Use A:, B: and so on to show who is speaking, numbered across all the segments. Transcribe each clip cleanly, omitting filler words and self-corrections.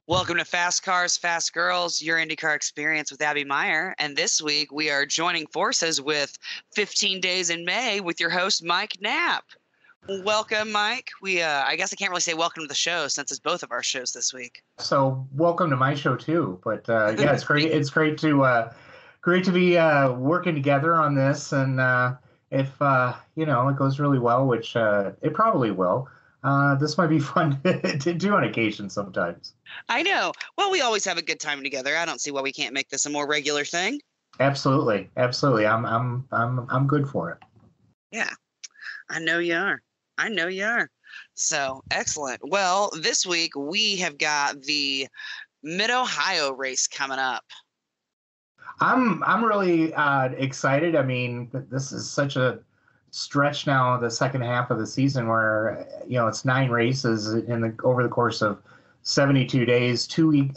A: Welcome to Fast Cars, Fast Girls, your IndyCar experience with Abby Meyer. And this week we are joining forces with 15 Days in May with your host, Mike Knapp. Welcome, Mike. I guess I can't really say welcome to the show since it's both of our shows this week.
B: So welcome to my show too. But yeah, it's great. It's great to be working together on this. And if it goes really well, which it probably will, this might be fun to do on occasion sometimes.
A: I know. Well, we always have a good time together. I don't see why we can't make this a more regular thing.
B: Absolutely. I'm good for it.
A: Yeah, I know you are. So excellent. Well, this week we have got the Mid-Ohio race coming up.
B: I'm really excited. I mean, this is such a stretch now, the second half of the season, where it's 9 races over the course of 72 days.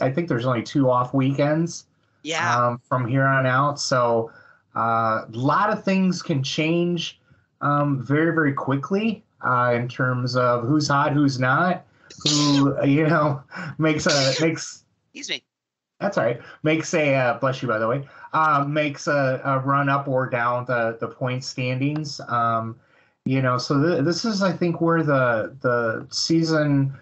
B: I think there's only 2 off weekends.
A: Yeah.
B: From here on out, so a lot of things can change very, very quickly in terms of who's hot, who's not, who makes.
A: Excuse me.
B: That's all right. Makes bless you, by the way. Makes a run up or down the point standings. So this is, I think, where the season,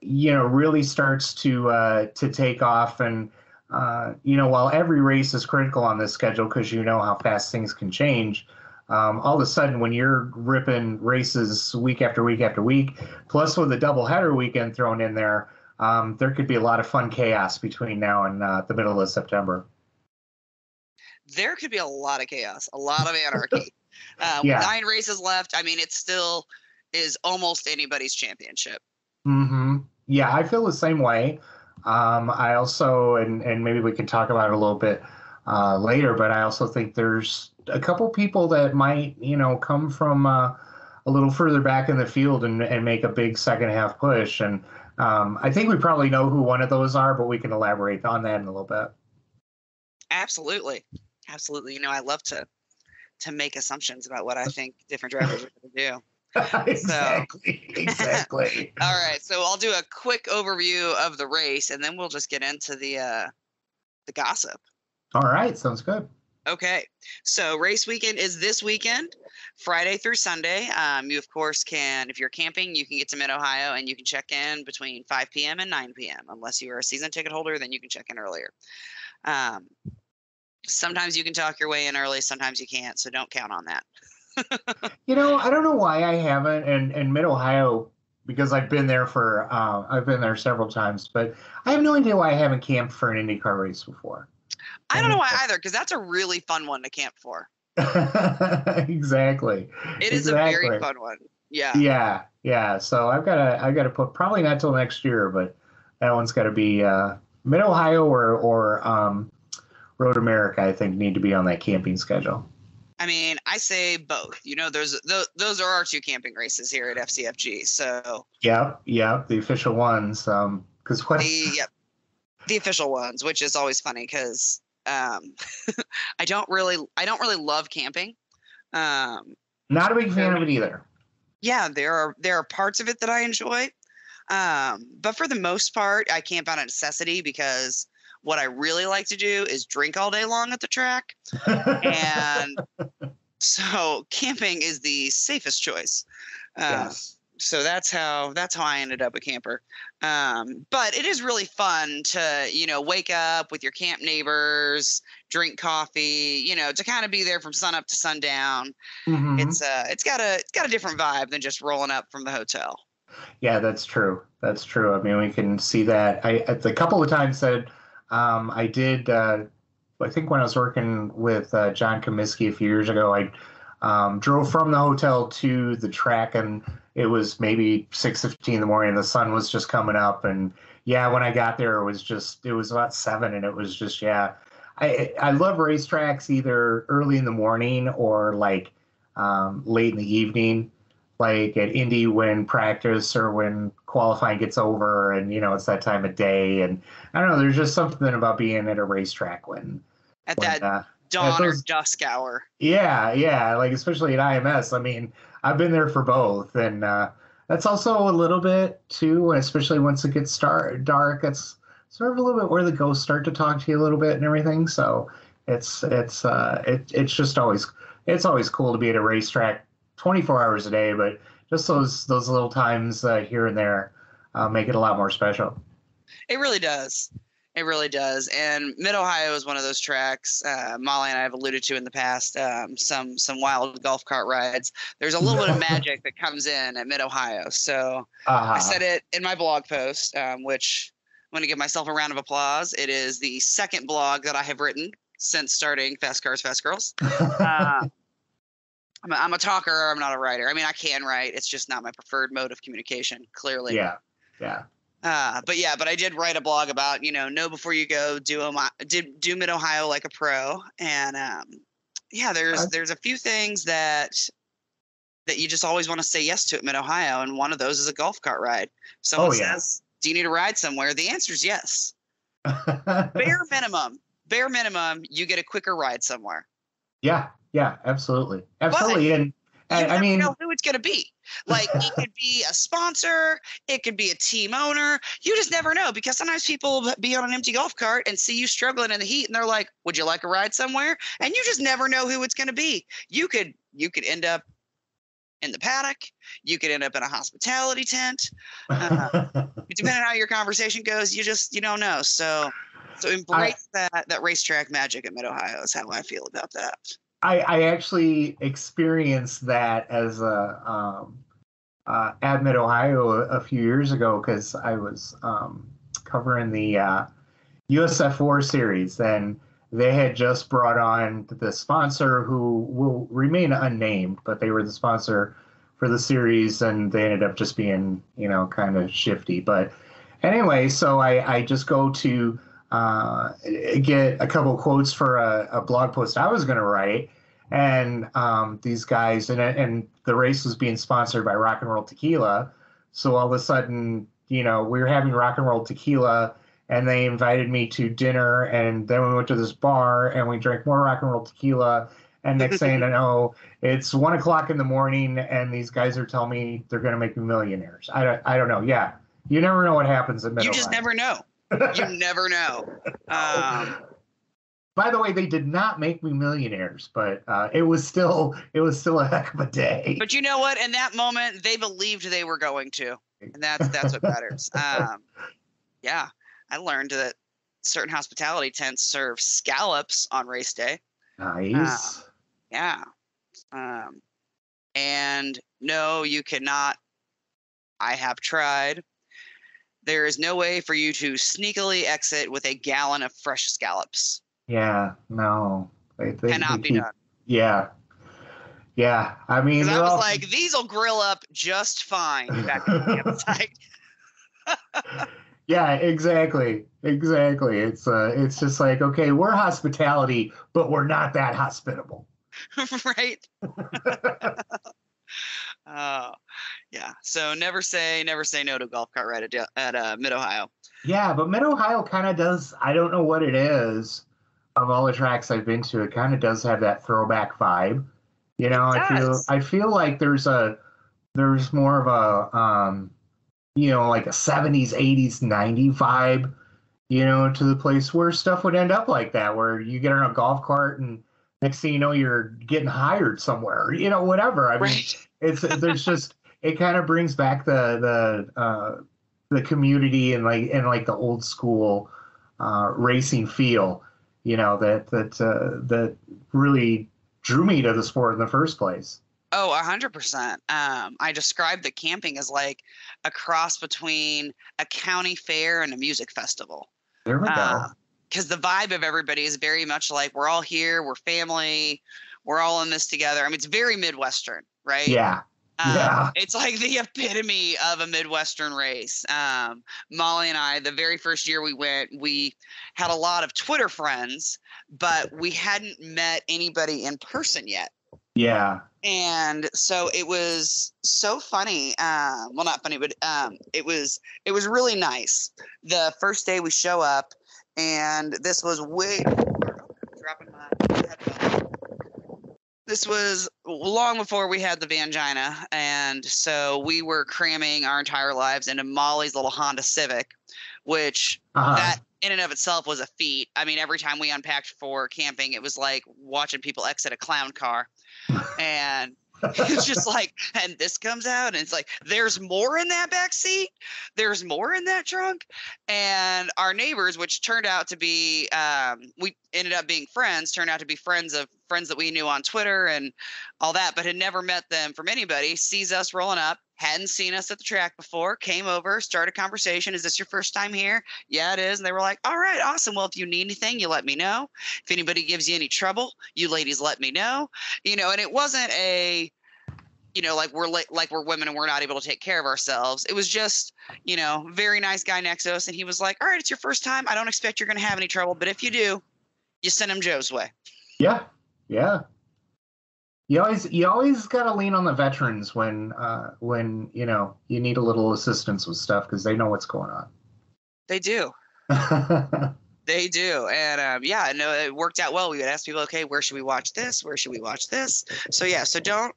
B: really starts to take off. And while every race is critical on this schedule because how fast things can change, all of a sudden when you're ripping races week after week after week, plus with a doubleheader weekend thrown in there. There could be a lot of fun chaos between now and the middle of September.
A: There could be a lot of chaos, a lot of anarchy.
B: Yeah.
A: 9 races left. I mean, it still is almost anybody's championship.
B: Mm-hmm. Yeah, I feel the same way. I also, and maybe we can talk about it a little bit later, but I also think there's a couple people that might, come from a little further back in the field and make a big second half push. And I think we probably know who one of those are, but we can elaborate on that in a little bit.
A: Absolutely. I love to make assumptions about what I think different drivers are going to do.
B: Exactly.
A: All right. So I'll do a quick overview of the race, and then we'll just get into the gossip.
B: All right. Sounds good.
A: Okay, so race weekend is this weekend, Friday through Sunday. You, of course, can, if you're camping, you can get to Mid-Ohio and you can check in between 5 p.m. and 9 p.m. Unless you are a season ticket holder, then you can check in earlier. Sometimes you can talk your way in early, sometimes you can't, so don't count on that.
B: I don't know why I haven't, and Mid-Ohio, because I've been there several times, but I have no idea why I haven't camped for an IndyCar race before.
A: I don't know why either, because that's a really fun one to camp for.
B: Exactly.
A: It is a very fun one. Yeah.
B: Yeah. So I've got to put, probably not till next year, but that one's got to be Mid-Ohio or Road America. I think need to be on that camping schedule.
A: I mean, I say both. Those are our 2 camping races here at FCFG. So.
B: Yeah. The official ones. Because what?
A: The official ones, which is always funny because. I don't really love camping.
B: Not a big fan of it either.
A: Yeah, there are parts of it that I enjoy. But for the most part, I camp out of necessity because what I really like to do is drink all day long at the track. And so camping is the safest choice.
B: Yes.
A: So that's how I ended up a camper. But it is really fun to, wake up with your camp neighbors, drink coffee, to kind of be there from sun up to sundown.
B: Mm-hmm.
A: It's got a different vibe than just rolling up from the hotel.
B: Yeah, that's true. I mean, we can see that. The couple of times that I did, I think when I was working with John Comiskey a few years ago, I drove from the hotel to the track, and it was maybe 6:15 in the morning. The sun was just coming up, and when I got there, it was about 7, and it was just I love racetracks either early in the morning or like late in the evening, like at Indy when practice or when qualifying gets over, and it's that time of day, and I don't know. There's just something about being at a racetrack when
A: dawn or dusk hour.
B: Yeah, like especially at IMS. I mean, I've been there for both, and that's also a little bit too, especially once it gets dark. It's sort of a little bit where the ghosts start to talk to you a little bit and everything. So it's just always cool to be at a racetrack 24 hours a day, but just those little times here and there make it a lot more special.
A: It really does. It really does. And Mid Ohio is one of those tracks Molly and I have alluded to in the past. Some wild golf cart rides. There's a little bit of magic that comes in at Mid Ohio. So I said it in my blog post, which I'm going to give myself a round of applause. It is the second blog that I have written since starting Fast Cars, Fast Girls. I'm a talker. I'm not a writer. I mean, I can write. It's just not my preferred mode of communication, clearly.
B: Yeah.
A: But I did write a blog about, know before you go, do Mid Ohio like a pro. And there's a few things that you just always want to say yes to at Mid Ohio. And one of those is a golf cart ride. Someone says, do you need a ride somewhere? The answer is yes. Bare minimum, you get a quicker ride somewhere.
B: Yeah, absolutely.
A: And you never know who it's going to be. Like, it could be a sponsor, it could be a team owner. You just never know, because sometimes people be on an empty golf cart and see you struggling in the heat, and they're like, "Would you like a ride somewhere?" And you just never know who it's going to be. You could end up in the paddock. You could end up in a hospitality tent. Depending on how your conversation goes, you don't know. So embrace that racetrack magic at Mid Ohio is how I feel about that.
B: I actually experienced that as at Mid Ohio a few years ago, because I was covering the USF4 series, and they had just brought on the sponsor who will remain unnamed, but they were the sponsor for the series, and they ended up just being, kind of shifty. But anyway, so I just go to get a couple quotes for a blog post I was going to write, and these guys, and the race was being sponsored by Rock and Roll Tequila, so all of a sudden, we were having Rock and Roll Tequila, and they invited me to dinner, and then we went to this bar, and we drank more Rock and Roll Tequila, and next thing I know, it's 1:00 in the morning, and these guys are telling me they're going to make me millionaires. I don't know. Yeah, you never know what happens at Mid Ohio.
A: You just never know. You never know.
B: By the way, they did not make me millionaires, but it was still a heck of a day.
A: But you know what? In that moment, they believed they were going to, and that's what matters. Yeah, I learned that certain hospitality tents serve scallops on race day.
B: Nice.
A: Yeah. And no, you cannot. I have tried. There is no way for you to sneakily exit with a gallon of fresh scallops.
B: Yeah, no. They
A: cannot be done.
B: Yeah. Yeah. I mean,
A: I was like, these will grill up just fine back on the campsite.
B: Yeah, exactly. It's just like, okay, we're hospitality, but we're not that hospitable.
A: Right. Yeah. So never say no to a golf cart ride at Mid Ohio.
B: Yeah, but Mid Ohio kind of does. I don't know what it is. Of all the tracks I've been to, it kind of does have that throwback vibe. I feel like there's more of a like a 70s, 80s, 90s vibe, to the place where stuff would end up like that, where you get on a golf cart and next thing you know, you're getting hired somewhere, whatever. I mean, it kind of brings back the community and the old school racing feel, that really drew me to the sport in the first place.
A: Oh, 100%. I described the camping as like a cross between a county fair and a music festival.
B: There we go.
A: Because the vibe of everybody is very much like, we're all here, we're family, we're all in this together. I mean, it's very Midwestern, right?
B: Yeah. Yeah.
A: It's like the epitome of a Midwestern race. Molly and I, the very first year we went, we had a lot of Twitter friends, but we hadn't met anybody in person yet.
B: Yeah.
A: And so it was so funny. Well, not funny, but it was really nice. The first day we show up, and this was dropping my headphones. This was long before we had the Vangina, and so we were cramming our entire lives into Molly's little Honda Civic, which that in and of itself was a feat. I mean, every time we unpacked for camping, it was like watching people exit a clown car. And it's just like, and this comes out, and it's like, there's more in that back seat. There's more in that trunk. And our neighbors, which turned out to be, we ended up being friends, turned out to be friends that we knew on Twitter and all that, but had never met them from anybody, sees us rolling up, hadn't seen us at the track before, came over, started a conversation. Is this your first time here? Yeah, it is. And they were like, all right, awesome. Well, if you need anything, you let me know. If anybody gives you any trouble, you ladies let me know. And it wasn't a, like we're women and we're not able to take care of ourselves. It was just, very nice guy next to us. And he was like, all right, it's your first time. I don't expect you're going to have any trouble, but if you do, you send him Joe's way.
B: Yeah. Yeah. You always got to lean on the veterans when you need a little assistance with stuff, because they know what's going on.
A: They do. They do. And no, it worked out well. We would ask people, okay, where should we watch this? Where should we watch this? So yeah, so don't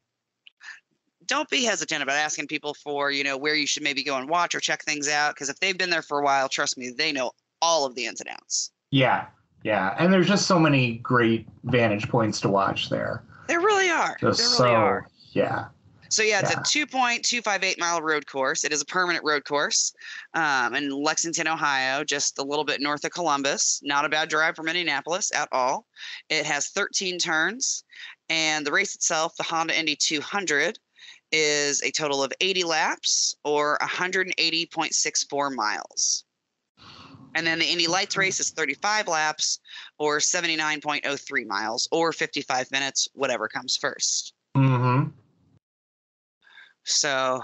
A: be hesitant about asking people for, where you should maybe go and watch or check things out, because if they've been there for a while, trust me, they know all of the ins and outs. Yeah.
B: Yeah. And there's just so many great vantage points to watch there.
A: There really are. Yeah. So yeah, it's a 2.258 mile road course. It is a permanent road course in Lexington, Ohio, just a little bit north of Columbus. Not a bad drive from Indianapolis at all. It has 13 turns, and the race itself, the Honda Indy 200, is a total of 80 laps or 180.64 miles. And then the Indy Lights race is 35 laps or 79.03 miles or 55 minutes, whatever comes first.
B: Mm-hmm.
A: So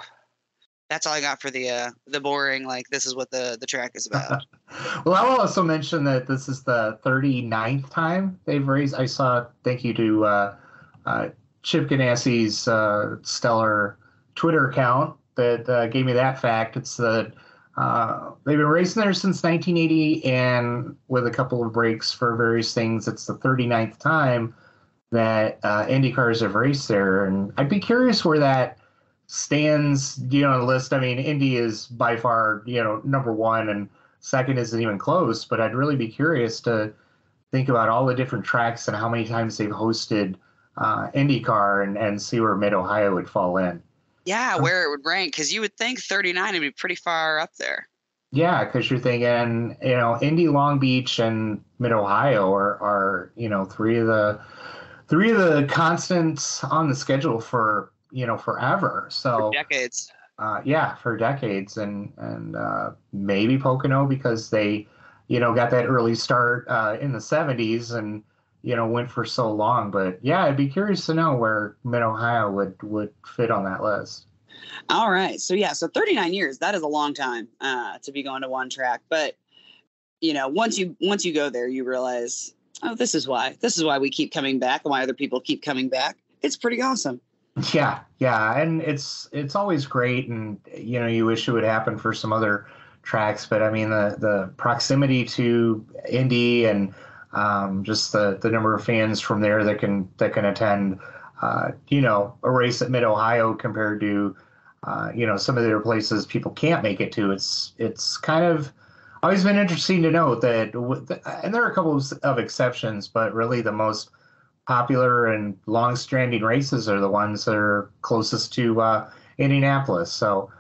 A: that's all I got for the boring, like, this is what the track is about.
B: Well, I'll also mention that this is the 39th time they've raced. I saw, thank you to Chip Ganassi's stellar Twitter account that gave me that fact. It's the they've been racing there since 1980, and with a couple of breaks for various things, it's the 39th time that Indy cars have raced there. And I'd be curious where that stands, on the list. I mean, Indy is by far, number one, and second isn't even close. But I'd really be curious to think about all the different tracks and how many times they've hosted IndyCar and see where Mid-Ohio would fall in.
A: Yeah, where it would rank, because you would think 39 would be pretty far up there.
B: Yeah, because you're thinking, Indy, Long Beach, and Mid-Ohio are three of the constants on the schedule for forever. So
A: for decades.
B: For decades, and maybe Pocono, because they got that early start in the 70s and went for so long. But yeah, I'd be curious to know where Mid-Ohio would fit on that list.
A: All right. So 39 years, that is a long time to be going to one track. But, once you go there, you realize, oh, this is why we keep coming back and why other people keep coming back. It's pretty awesome.
B: Yeah. And it's always great. And, you wish it would happen for some other tracks. But I mean, the proximity to Indy and just the number of fans from there that can attend, a race at Mid-Ohio compared to, some of the other places people can't make it to. It's kind of always been interesting to note that, and there are a couple of exceptions, but really the most popular and long-standing races are the ones that are closest to Indianapolis. So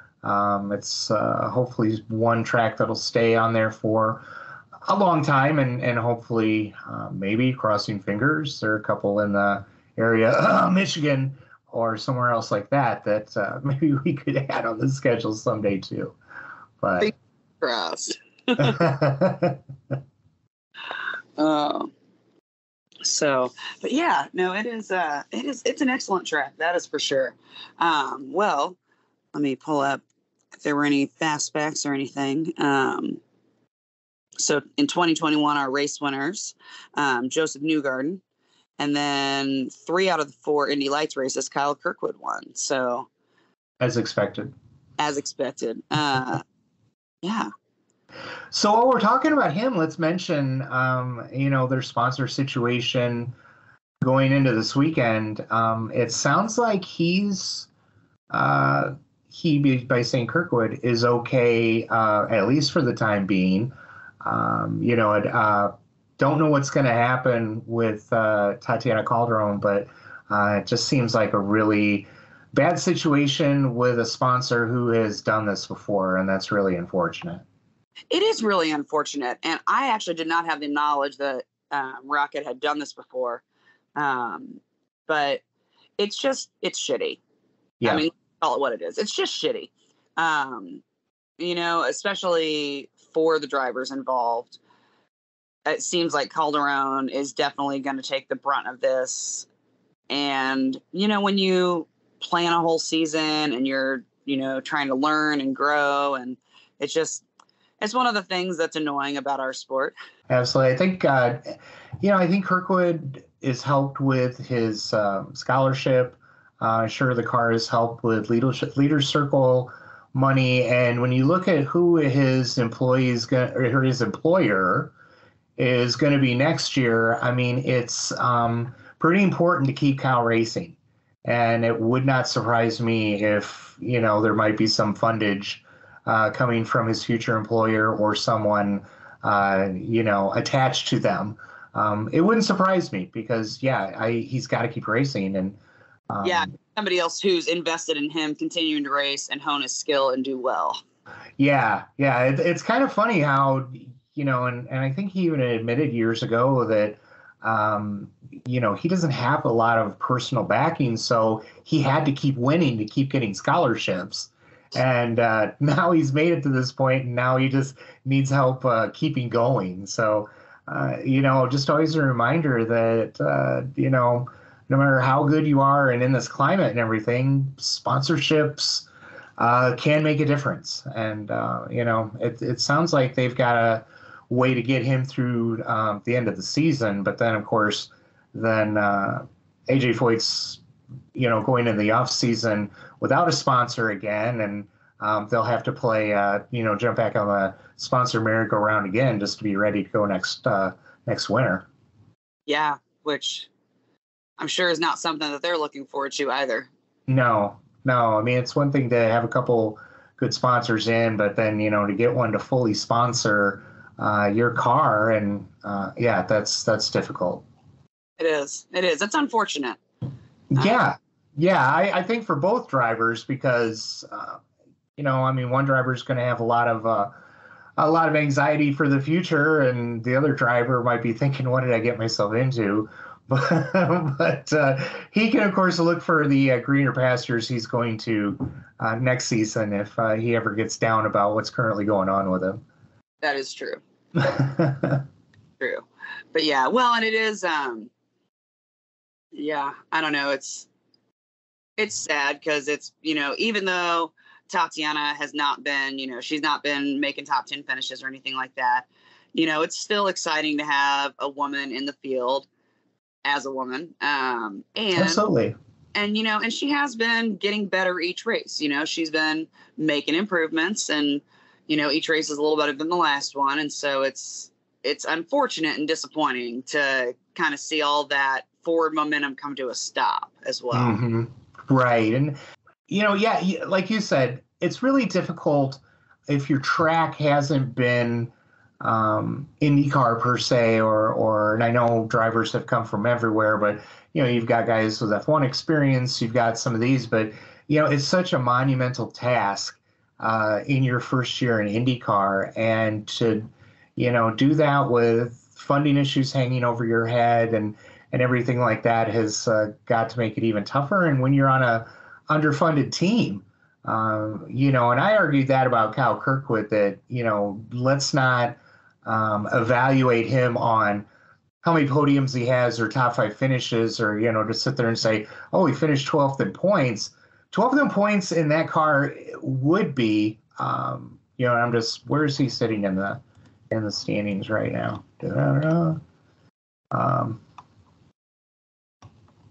B: it's hopefully one track that'll stay on there for a long time, and hopefully maybe, crossing fingers, there are a couple in the area, Michigan or somewhere else like that maybe we could add on the schedule someday too. But
A: crossed. So, but yeah, no, it's an excellent track. That is for sure. Well, let me pull up if there were any fast facts or anything. So in 2021, our race winners, Joseph Newgarden, and then 3 out of the 4 Indy Lights races, Kyle Kirkwood won. So
B: as expected.
A: Yeah.
B: So while we're talking about him, let's mention, their sponsor situation going into this weekend. It sounds like he's by saying Kirkwood, is okay, at least for the time being. Don't know what's going to happen with Tatiana Calderon, but it just seems like a really bad situation with a sponsor who has done this before, and that's really unfortunate.
A: It is really unfortunate, and I actually did not have the knowledge that Rocket had done this before, but it's shitty.
B: Yeah.
A: I mean, call it what it is. It's just shitty, especially for the drivers involved. It seems like Calderon is definitely going to take the brunt of this. And, when you plan a whole season and you're, trying to learn and grow, and it's one of the things that's annoying about our sport.
B: Absolutely. I think Kirkwood is helped with his scholarship. Sure, the car has helped with Leaders Circle money. And when you look at who his employer is going to be next year, I mean, it's pretty important to keep Cal racing. And it would not surprise me if, there might be some fundage coming from his future employer or someone, attached to them. It wouldn't surprise me because, he's got to keep racing. And
A: somebody else who's invested in him continuing to race and hone his skill and do well.
B: Yeah. It's kind of funny how, and I think he even admitted years ago that, he doesn't have a lot of personal backing, so he had to keep winning to keep getting scholarships. And now he's made it to this point, and now he just needs help keeping going. So, just always a reminder that, no matter how good you are and in this climate and everything, sponsorships can make a difference. And, it sounds like they've got a way to get him through the end of the season. But then, of course, AJ Foyt's, going in the off season without a sponsor again, and they'll have to play, jump back on the sponsor merry-go-round again just to be ready to go next winter.
A: Yeah, which I'm sure is not something that they're looking forward to either. No.
B: I mean, it's one thing to have a couple good sponsors in, but then, to get one to fully sponsor your car, and that's difficult.
A: It is. It's unfortunate.
B: I think for both drivers, because one driver is going to have a lot of anxiety for the future, and the other driver might be thinking, what did I get myself into? But he can, of course, look for the greener pastures he's going to next season if he ever gets down about what's currently going on with him.
A: That is true. True. But and it is, I don't know. It's sad because it's, even though Tatiana has not been, she's not been making top 10 finishes or anything like that, it's still exciting to have a woman in the field as a woman. And
B: absolutely.
A: And, and she has been getting better each race. She's been making improvements, and, each race is a little better than the last one. And so it's unfortunate and disappointing to kind of see all that forward momentum come to a stop as well.
B: Mm-hmm. Right. And, like you said, it's really difficult if your track hasn't been IndyCar per se, and I know drivers have come from everywhere, but, you've got guys with F1 experience, you've got some of these, but, it's such a monumental task in your first year in IndyCar, and to, do that with funding issues hanging over your head and everything like that has got to make it even tougher. And when you're on a underfunded team, and I argued that about Kyle Kirkwood, that, let's not evaluate him on how many podiums he has or top 5 finishes, or, to sit there and say, oh, he finished 12th in points. 12th in points in that car would be, I'm just, where is he sitting in the standings right now?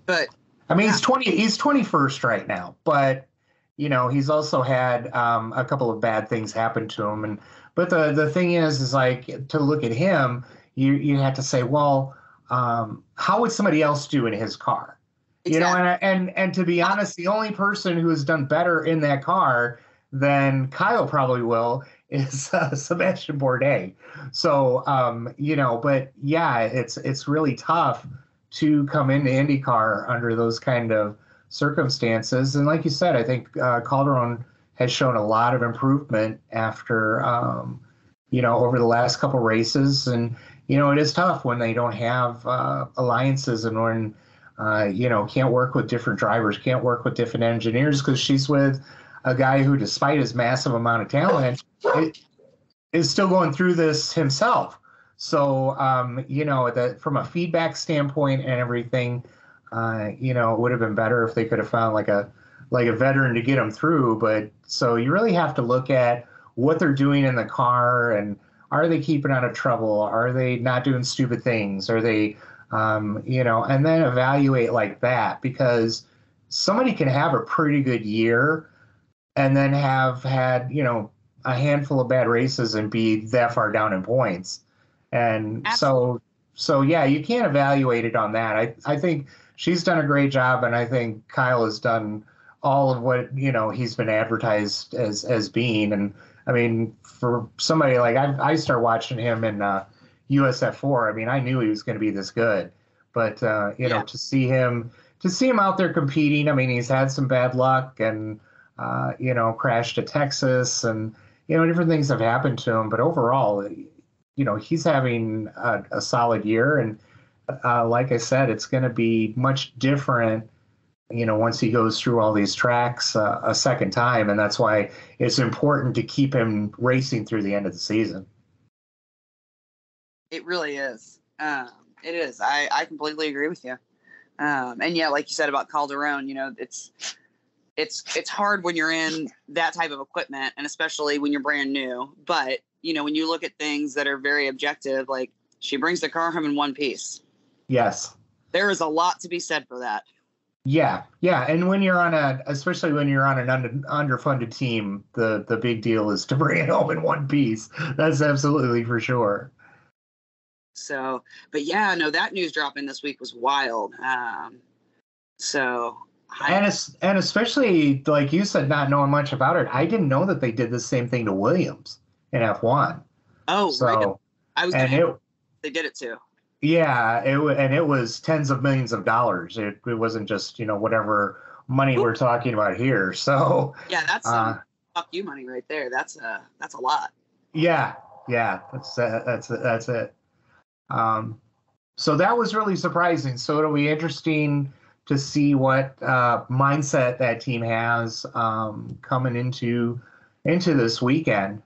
A: But
B: I mean, he's 21st right now, but he's also had a couple of bad things happen to him. But the thing is like, to look at him, you have to say, well, how would somebody else do in his car? You know,
A: Exactly.
B: and to be honest, the only person who has done better in that car than Kyle probably will is Sebastian Bourdais. So, you know, but yeah, it's really tough to come into IndyCar under those kind of circumstances. And like you said, I think Calderon has shown a lot of improvement after, you know, over the last couple races. And you know, it is tough when they don't have alliances and when you know, can't work with different drivers, can't work with different engineers because she's with a guy who, despite his massive amount of talent, is still going through this himself. So, you know, that from a feedback standpoint and everything, you know, it would have been better if they could have found like a veteran to get them through. But so you really have to look at what they're doing in the car and are they keeping out of trouble? Are they not doing stupid things? Are they you know, and then evaluate like that because somebody can have a pretty good year and then have had, you know, a handful of bad races and be that far down in points. And
A: Absolutely.
B: so yeah, you can't evaluate it on that. I think she's done a great job and I think Kyle has done all of what, you know, he's been advertised as being. And I mean, for somebody like I started watching him in USF4. I mean, I knew he was going to be this good, but you know,
A: Yeah.
B: to see him out there competing. I mean, he's had some bad luck and you know, crashed at Texas, and you know, different things have happened to him. But overall, you know, he's having a solid year, and like I said, it's going to be much different. You know, once he goes through all these tracks a second time, and that's why it's important to keep him racing through the end of the season.
A: It really is. It is. I completely agree with you. And yeah, like you said about Calderon, you know, it's hard when you're in that type of equipment, and especially when you're brand new. But you know, when you look at things that are very objective, like she brings the car home in one piece.
B: Yes.
A: There is a lot to be said for that.
B: Yeah, yeah, and when you're on especially when you're on an underfunded team, the big deal is to bring it home in one piece. That's absolutely for sure.
A: So, but yeah, no, that news dropping this week was wild. So I,
B: And especially like you said, not knowing much about it, I didn't know that they did the same thing to Williams in F1.
A: oh, really?
B: So,
A: I was
B: and
A: gonna.
B: it,
A: They did it too.
B: yeah, and it was tens of millions of dollars. It wasn't just, you know, whatever money
A: Ooh,
B: we're talking about here. So,
A: yeah, that's
B: uh,
A: some fuck you money right there. That's a lot.
B: yeah, yeah, that's it. Um, so that was really surprising. So it'll be interesting to see what mindset that team has coming into this weekend.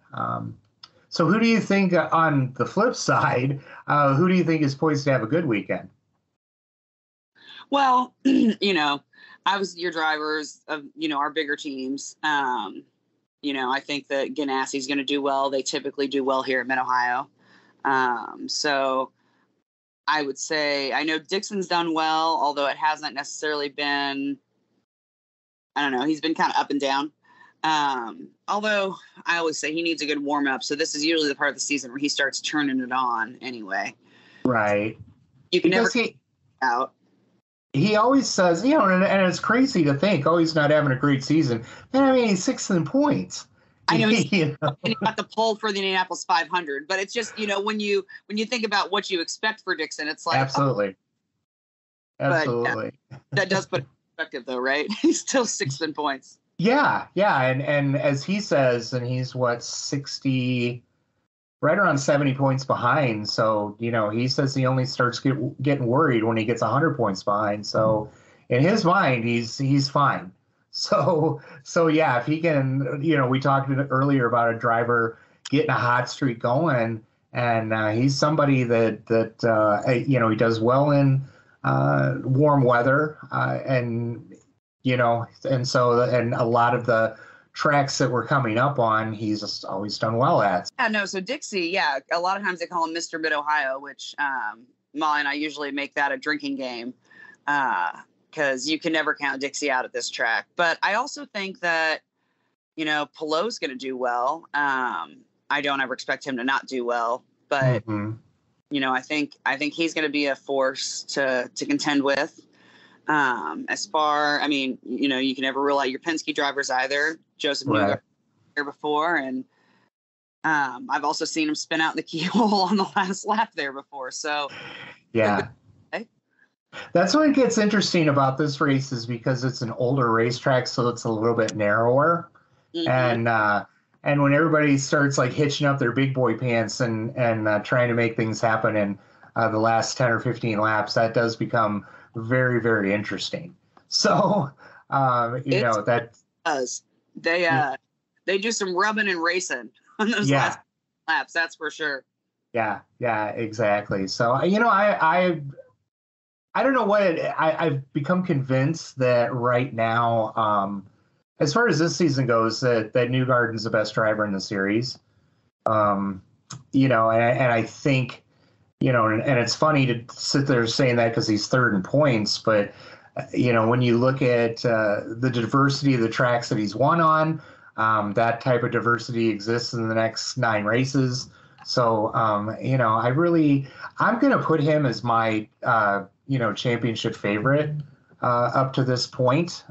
B: So who do you think on the flip side? Who do you think is poised to have a good weekend?
A: Well, you know, I was your drivers of, you know, our bigger teams. You know, I think that Ganassi's going to do well. They typically do well here at Mid Ohio. So I would say I know Dixon's done well, although it hasn't necessarily been. I don't know. He's been kind of up and down. Although I always say he needs a good warm up. So this is usually the part of the season where he starts turning it on. Anyway,
B: Right,
A: you can never
B: because
A: out.
B: he always says, you know, and it's crazy to think, oh, he's not having a great season. And I mean, he's sixth in points.
A: I know he's
B: You know?
A: and he got the pull for the Indianapolis 500, but it's just, you know, when you think about what you expect for Dixon, it's like, oh,
B: Absolutely,
A: but yeah,
B: absolutely.
A: that does put it in perspective, though, right? He's still sixth in points.
B: Yeah, yeah, and as he says, and he's what 60, right around 70 points behind. So you know, he says he only starts getting worried when he gets 100 points behind. So in his mind, he's fine. So yeah, if he can, you know, we talked earlier about a driver getting a hot streak going, and he's somebody that you know, he does well in warm weather, and you know, and so and a lot of the tracks that we're coming up on, he's just always done well at.
A: Yeah, no. So Dixie, yeah, a lot of times they call him Mr. Mid Ohio, which Molly and I usually make that a drinking game because you can never count Dixie out at this track. But I also think that, you know, Pelot's going to do well. I don't ever expect him to not do well, but
B: Mm-hmm.
A: you know, I think he's going to be a force to contend with. I mean, you can never rule out your Penske drivers either. Joseph Newgarden here before, and I've also seen him spin out in the keyhole on the last lap there before. So
B: yeah, that's what gets interesting about this race is because it's an older racetrack, so it's a little bit narrower, and when everybody starts like hitching up their big boy pants and trying to make things happen in the last 10 or 15 laps, that does become very, very interesting. So, that
A: does. They do some rubbing and racing on those last laps. That's for sure.
B: Yeah, exactly. So, I don't know what I've become convinced that right now, as far as this season goes, that Newgarden's the best driver in the series. And I think, and it's funny to sit there saying that because he's third in points, but when you look at the diversity of the tracks that he's won on, that type of diversity exists in the next 9 races. So, I'm going to put him as my, championship favorite up to this point,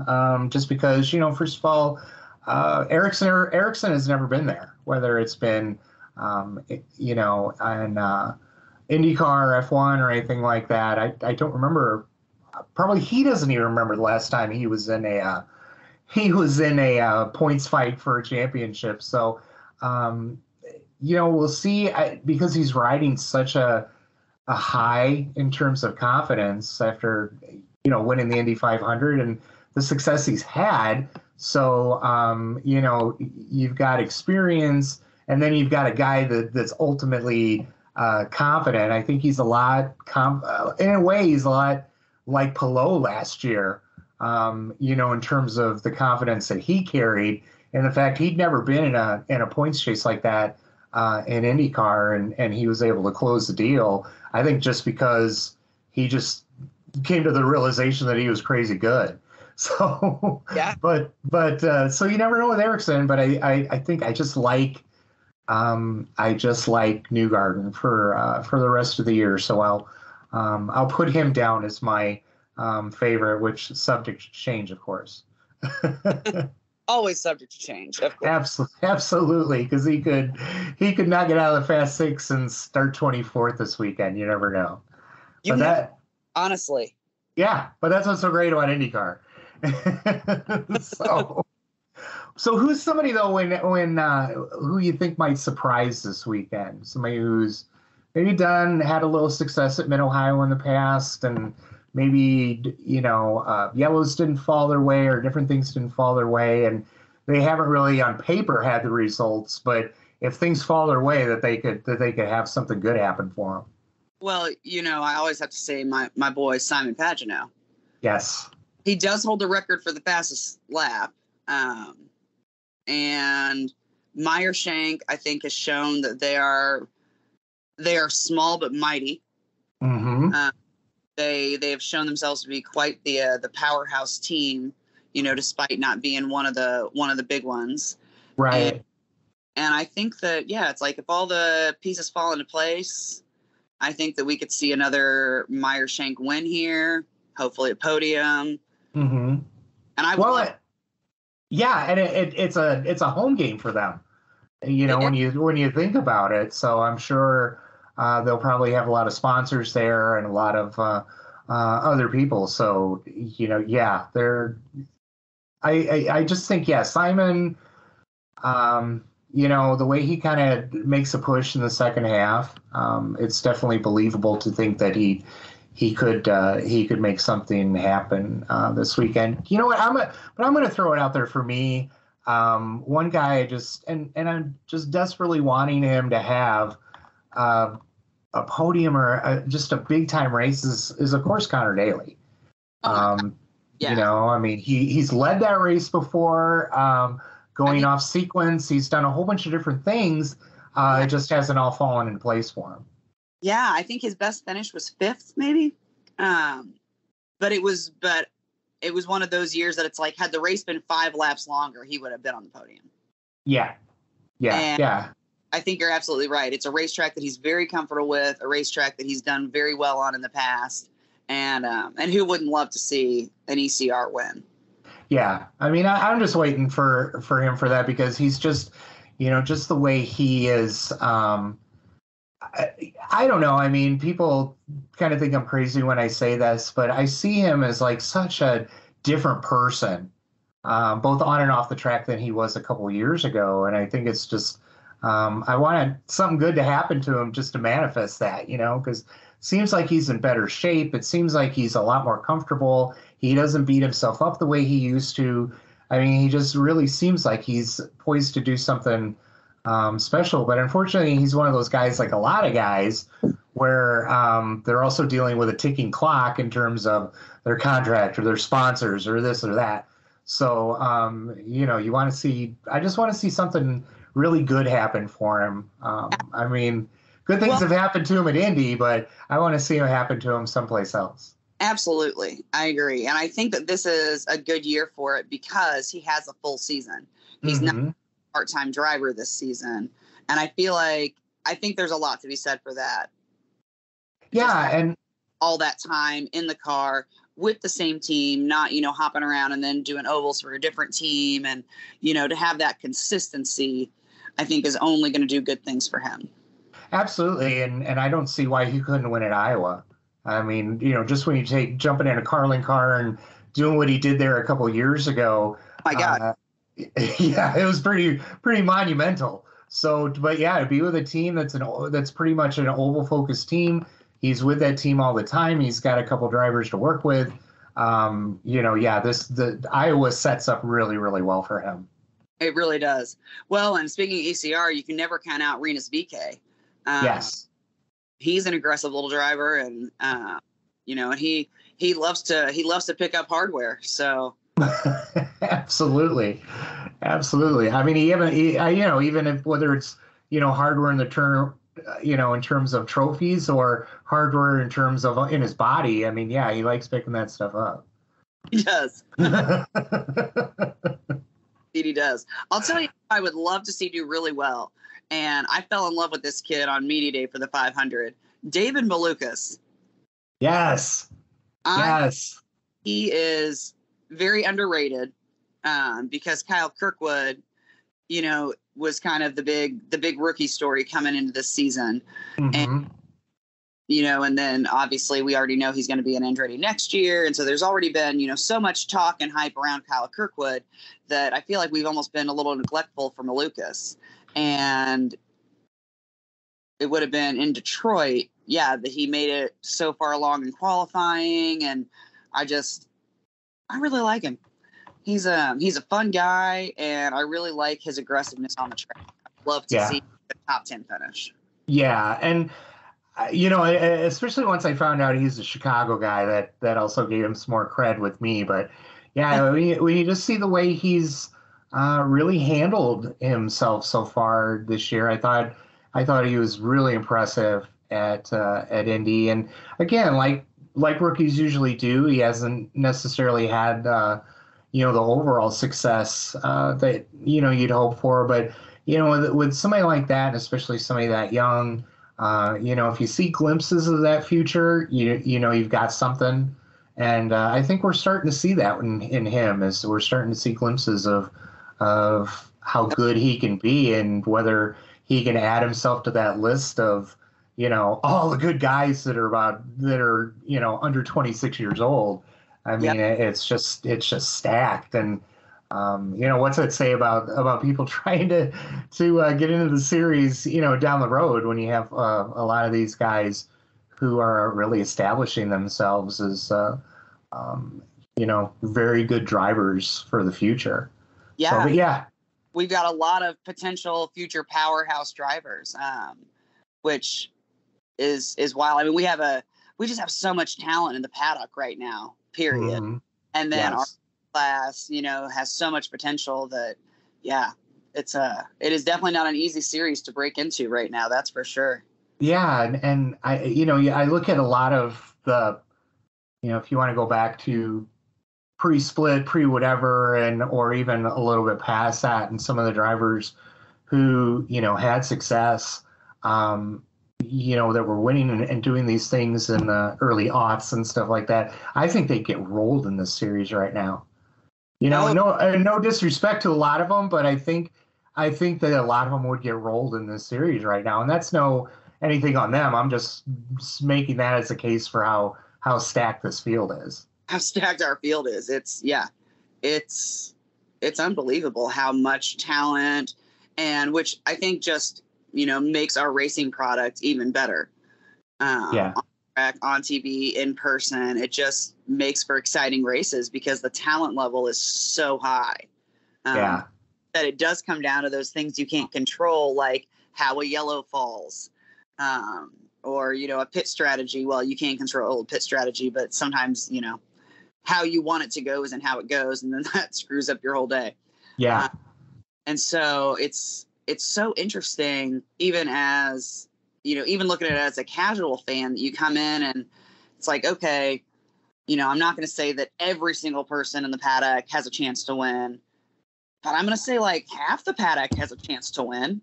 B: just because, first of all, Ericsson has never been there, whether it's been, IndyCar, F1, or anything like that. I don't remember. Probably he doesn't even remember the last time he was in a points fight for a championship. So, we'll see. Because he's riding such a high in terms of confidence after winning the Indy 500 and the success he's had. So, you've got experience, and then you've got a guy that's ultimately confident. I think he's a lot, in a way, he's a lot like Palou last year, in terms of the confidence that he carried and the fact he'd never been in a points chase like that in IndyCar, and he was able to close the deal. I think just because he just came to the realization that he was crazy good. So,
A: yeah.
B: But so you never know with Ericsson, but I think I just like Newgarden for the rest of the year. So I'll put him down as my favorite, which is subject to change, of course.
A: Always subject to change, of course.
B: Absolutely, because he could not get out of the Fast Six and start 24th this weekend. You never know.
A: Honestly.
B: Yeah, but that's what's so great about IndyCar. So who's somebody though who you think might surprise this weekend? Somebody who's maybe had a little success at Mid-Ohio in the past, and maybe yellows didn't fall their way or different things didn't fall their way, and they haven't really on paper had the results, but if things fall their way, that they could have something good happen for them.
A: Well, I always have to say my boy Simon Pagenaud.
B: Yes,
A: he does hold the record for the fastest lap. And Meyer Shank, I think, has shown that they are small but mighty.
B: Mm-hmm.
A: They have shown themselves to be quite the powerhouse team, despite not being one of the big ones.
B: Right.
A: And I think that it's like if all the pieces fall into place, I think that we could see another Meyer Shank win here, hopefully a podium.
B: Mm-hmm.
A: And
B: and it's a home game for them, when you think about it. So I'm sure they'll probably have a lot of sponsors there and a lot of other people. So I just think Simon, the way he kind of makes a push in the second half, it's definitely believable to think that he could make something happen this weekend. You know what? I'm going to throw it out there for me. One guy and I'm just desperately wanting him to have a podium or just a big time race is of course Connor Daly. He's led that race before, going off sequence. He's done a whole bunch of different things. It just hasn't all fallen in place for him.
A: Yeah, I think his best finish was 5th, maybe. But it was one of those years that it's like, had the race been 5 laps longer, he would have been on the podium.
B: Yeah.
A: I think you're absolutely right. It's a racetrack that he's very comfortable with, a racetrack that he's done very well on in the past. And who wouldn't love to see an ECR win?
B: Yeah, I mean, I'm just waiting for him for that because he's just, just the way he is. I don't know. I mean, people kind of think I'm crazy when I say this, but I see him as like such a different person, both on and off the track than he was a couple years ago. And I think it's just, I want something good to happen to him just to manifest that, because it seems like he's in better shape. It seems like he's a lot more comfortable. He doesn't beat himself up the way he used to. I mean, he just really seems like he's poised to do something special. But unfortunately, he's one of those guys, like a lot of guys, where they're also dealing with a ticking clock in terms of their contract or their sponsors or this or that. So, you want to see, I just want to see something really good happen for him. I mean, good things have happened to him at Indy, but I want to see him happen to him someplace else.
A: Absolutely. I agree. And I think that this is a good year for it because he has a full season. He's not a part-time driver this season. And I think there's a lot to be said for that.
B: Yeah. And
A: all that time in the car with the same team, not, hopping around and then doing ovals for a different team. And, to have that consistency, I think is only going to do good things for him.
B: Absolutely. And I don't see why he couldn't win at Iowa. I mean, just when you jumping in a Carlin car and doing what he did there a couple of years ago.
A: My God.
B: Yeah, it was pretty monumental. So, but yeah, to be with a team that's pretty much an oval focused team. He's with that team all the time. He's got a couple drivers to work with. The Iowa sets up really, really well for him.
A: It really does. Well, and speaking of ECR, you can never count out Renus VK.
B: Yes.
A: He's an aggressive little driver, and and he loves to pick up hardware. So
B: absolutely. I mean, even if whether it's hardware in the term, in terms of trophies or hardware in terms of in his body. I mean, yeah, he likes picking that stuff up.
A: He does. He does. I'll tell you, I would love to see do really well. And I fell in love with this kid on Media Day for the 500. David Malukas.
B: Yes. Yes.
A: He is very underrated because Kyle Kirkwood, was kind of the big rookie story coming into this season. And, and then obviously we already know he's going to be an Andretti next year. And so there's already been, so much talk and hype around Kyle Kirkwood that I feel like we've almost been a little neglectful for Malukas. And it would have been in Detroit, that he made it so far along in qualifying, and I really like him. He's a fun guy, and I really like his aggressiveness on the track. I'd love to see the top 10 finish.
B: Yeah, and especially once I found out he's a Chicago guy, that also gave him some more cred with me. But yeah, we just see the way he's really handled himself so far this year. I thought he was really impressive at Indy, and again, like rookies usually do, he hasn't necessarily had the overall success that you'd hope for. But with somebody like that, and especially somebody that young, if you see glimpses of that future, you've got something. And I think we're starting to see that in him, as we're starting to see glimpses of how good he can be, and whether he can add himself to that list of, all the good guys that are under 26 years old. I mean, it's just stacked. And, what's that say about people trying to get into the series, down the road, when you have a lot of these guys who are really establishing themselves as, very good drivers for the future.
A: Yeah.
B: So, yeah.
A: We've got a lot of potential future powerhouse drivers, which is wild. I mean, we just have so much talent in the paddock right now, period. Mm-hmm. And then our class, has so much potential that, it is definitely not an easy series to break into right now. That's for sure.
B: Yeah. And I look at a lot of the, if you want to go back to pre-split, pre-whatever, or even a little bit past that, and some of the drivers who, had success, that were winning and doing these things in the early aughts and stuff like that. I think they get rolled in this series right now.
A: Oh,
B: No disrespect to a lot of them, but I think that a lot of them would get rolled in this series right now, and that's no anything on them. I'm just making that as a case for how stacked this field is.
A: how stacked our field is. It's unbelievable how much talent, and which I think just makes our racing product even better.
B: Yeah.
A: On track, on TV, in person, it just makes for exciting races because the talent level is so high.
B: Yeah.
A: That it does come down to those things you can't control, like how a yellow falls, or a pit strategy. Well, you can't control pit strategy, but sometimes how you want it to go isn't how it goes, and then that screws up your whole day.
B: Yeah.
A: And so it's so interesting, even as even looking at it as a casual fan, that you come in and it's like, okay, I'm not going to say that every single person in the paddock has a chance to win, but I'm going to say like half the paddock has a chance to win.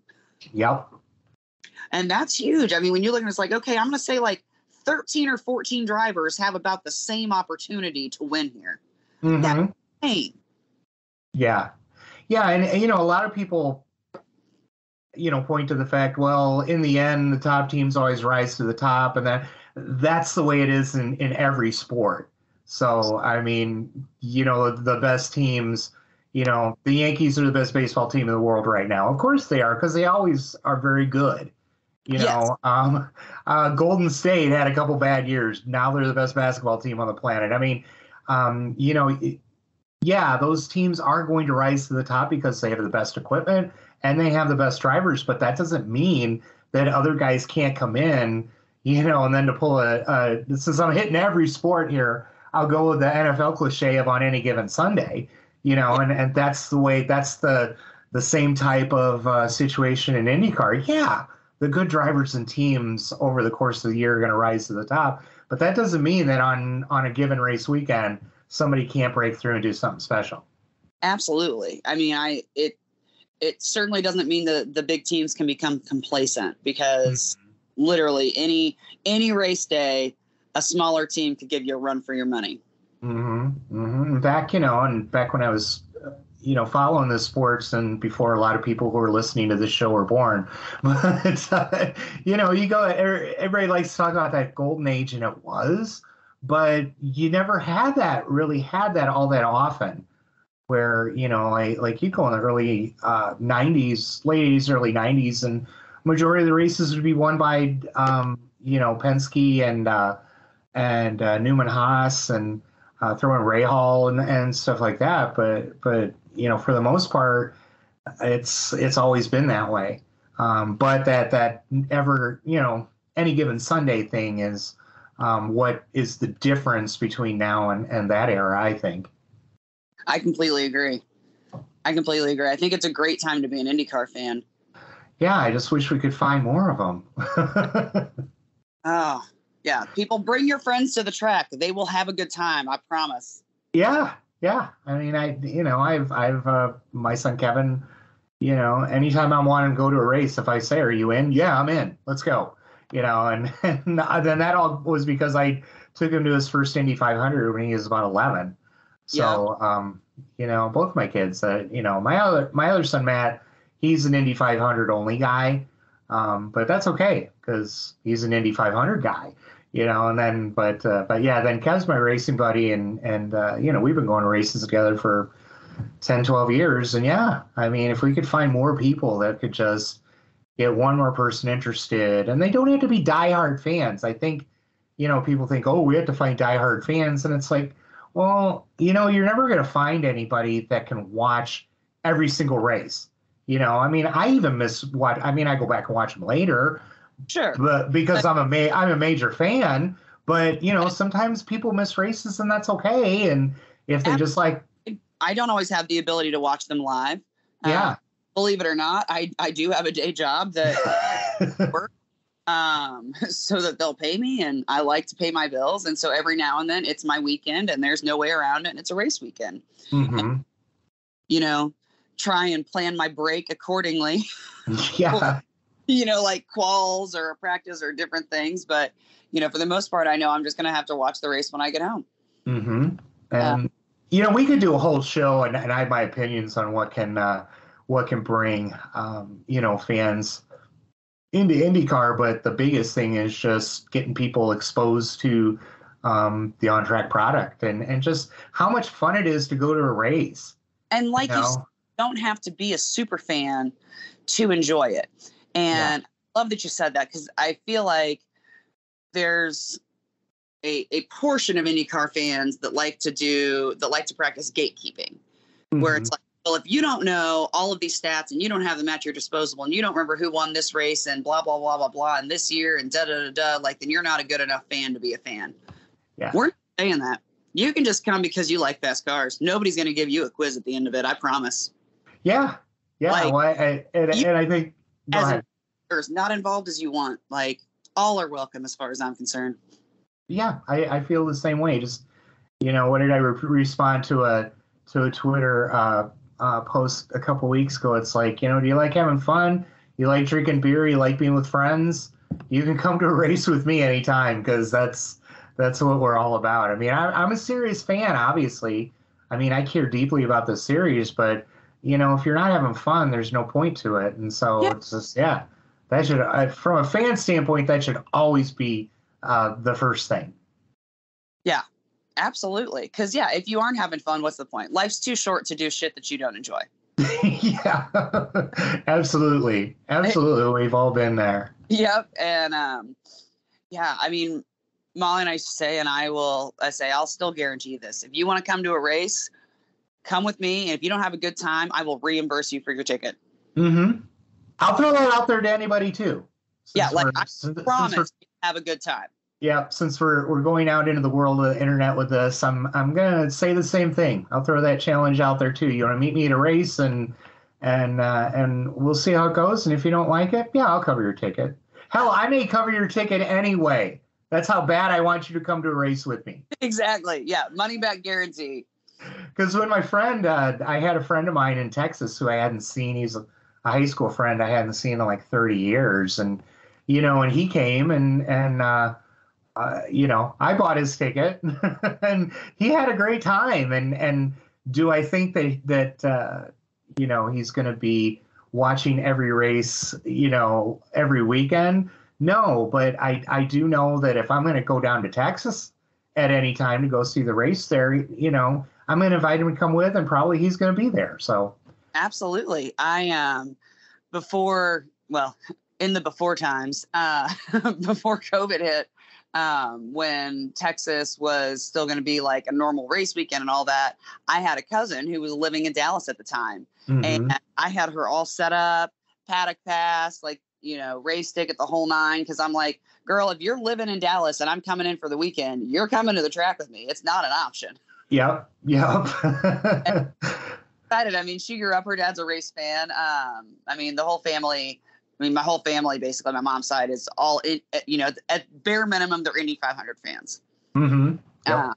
B: Yep.
A: And that's huge. I mean, when you're looking, it's like, okay, I'm going to say like 13 or 14 drivers have about the same opportunity to win here.
B: Mm-hmm.
A: That's insane.
B: Yeah. Yeah. And a lot of people, point to the fact, well, in the end, the top teams always rise to the top, and that's the way it is in every sport. So, I mean, the best teams, the Yankees are the best baseball team in the world right now. Of course they are, because they always are very good.
A: Yes.
B: Golden State had a couple bad years. Now they're the best basketball team on the planet. I mean, yeah, those teams are going to rise to the top because they have the best equipment and they have the best drivers, but that doesn't mean that other guys can't come in, and then to pull since I'm hitting every sport here, I'll go with the NFL cliche of on any given Sunday, and that's the same type of situation in IndyCar. Yeah, the good drivers and teams over the course of the year are going to rise to the top, but that doesn't mean that on a given race weekend, somebody can't break through and do something special.
A: Absolutely. I mean, it certainly doesn't mean that the big teams can become complacent, because literally any race day, a smaller team could give you a run for your money.
B: Mm-hmm. Mm-hmm. Back when I was, following the sports, and before a lot of people who are listening to this show were born, but you go, everybody likes to talk about that golden age, and it was, but you never had that all that often, where like you go in the early 90s, late 80s, early 90s, and majority of the races would be won by Penske and Newman Haas, and throw in Ray Hall and stuff like that, but for the most part, it's always been that way. But that ever any given Sunday thing is what is the difference between now and that era, I think.
A: I completely agree. I think it's a great time to be an IndyCar fan.
B: Yeah, I just wish we could find more of them.
A: Oh, yeah. People, bring your friends to the track. They will have a good time. I promise.
B: Yeah. I mean, I've my son Kevin, anytime I'm wanting to go to a race, if I say, "Are you in?" "Yeah, I'm in. Let's go." And then that all was because I took him to his first Indy 500 when he was about 11. So, yeah. Both my kids, my other son, Matt, he's an Indy 500 only guy. But that's okay, because he's an Indy 500 guy, and then, but yeah, then Kev's my racing buddy, and we've been going to races together for 10, 12 years. And yeah, I mean, if we could find more people that could just get one more person interested, and they don't have to be diehard fans. I think, people think, oh, we have to find diehard fans. And it's like, well, you're never going to find anybody that can watch every single race. I mean, I even I go back and watch them later.
A: Sure.
B: But because I'm a major fan, but sometimes people miss races, and that's okay. And if they just like,
A: I don't always have the ability to watch them live.
B: Yeah.
A: Believe it or not, I do have a day job that work, so that they'll pay me, and I like to pay my bills. And so every now and then it's my weekend, and there's no way around it, and it's a race weekend.
B: Mm-hmm.
A: And, try and plan my break accordingly.
B: Yeah.
A: like quals or practice or different things. But, for the most part, I know I'm just going to have to watch the race when I get home.
B: Mm-hmm. And, we could do a whole show, and I have my opinions on what can bring, fans into IndyCar. But the biggest thing is just getting people exposed to the on-track product and just how much fun it is to go to a race.
A: And like you don't have to be a super fan to enjoy it. And I love that you said that, because I feel like there's a portion of IndyCar fans that like to practice gatekeeping, where it's like, well, if you don't know all of these stats and you don't have them at your disposal and you don't remember who won this race and blah, blah, blah, blah, blah, and this year and da-da-da-da, like, then you're not a good enough fan to be a fan.
B: Yeah.
A: We're not saying that. You can just come because you like fast cars. Nobody's going to give you a quiz at the end of it. I promise.
B: Yeah. Yeah.
A: Like,
B: well, and I think, go ahead.
A: As not involved as you want, like, all are welcome as far as I'm concerned.
B: Yeah, I feel the same way. Just, what did I respond to a Twitter post a couple weeks ago? It's like, do you like having fun? You like drinking beer? You like being with friends? You can come to a race with me anytime, because that's what we're all about. I mean, I'm a serious fan, obviously. I mean, I care deeply about the series, but, if you're not having fun, there's no point to it. And so it's just, that should, from a fan standpoint, that should always be the first thing.
A: Yeah, absolutely. Because, if you aren't having fun, what's the point? Life's too short to do shit that you don't enjoy.
B: Yeah, absolutely. Absolutely. We've all been there.
A: Yep. And, I mean, Molly and I used to say, and I'll still guarantee this. If you want to come to a race, come with me. And if you don't have a good time, I will reimburse you for your ticket.
B: Mm-hmm. I'll throw that out there to anybody too.
A: I promise you have a good time.
B: Yeah, since we're going out into the world of the internet with this, I'm gonna say the same thing. I'll throw that challenge out there too. You want to meet me at a race, and we'll see how it goes. And if you don't like it, I'll cover your ticket. Hell, I may cover your ticket anyway. That's how bad I want you to come to a race with me.
A: Exactly. Yeah, money back guarantee.
B: Because when my friend, I had a friend of mine in Texas who I hadn't seen. He's a high school friend I hadn't seen in like 30 years, and and he came and I bought his ticket and he had a great time. And do I think that he's going to be watching every race, every weekend? No, but I do know that if I'm going to go down to Texas at any time to go see the race there, I'm going to invite him to come with, and probably he's going to be there. So
A: absolutely. In the before times, before COVID hit, when Texas was still going to be like a normal race weekend and all that, I had a cousin who was living in Dallas at the time. Mm-hmm. And I had her all set up, paddock pass, like, race ticket, the whole nine. Cause I'm like, girl, if you're living in Dallas and I'm coming in for the weekend, you're coming to the track with me. It's not an option.
B: Yep.
A: Excited. I mean, she grew up, her dad's a race fan. The whole family, my whole family, basically, my mom's side is all, at bare minimum, they're Indy 500 fans.
B: Mm-hmm. Yep.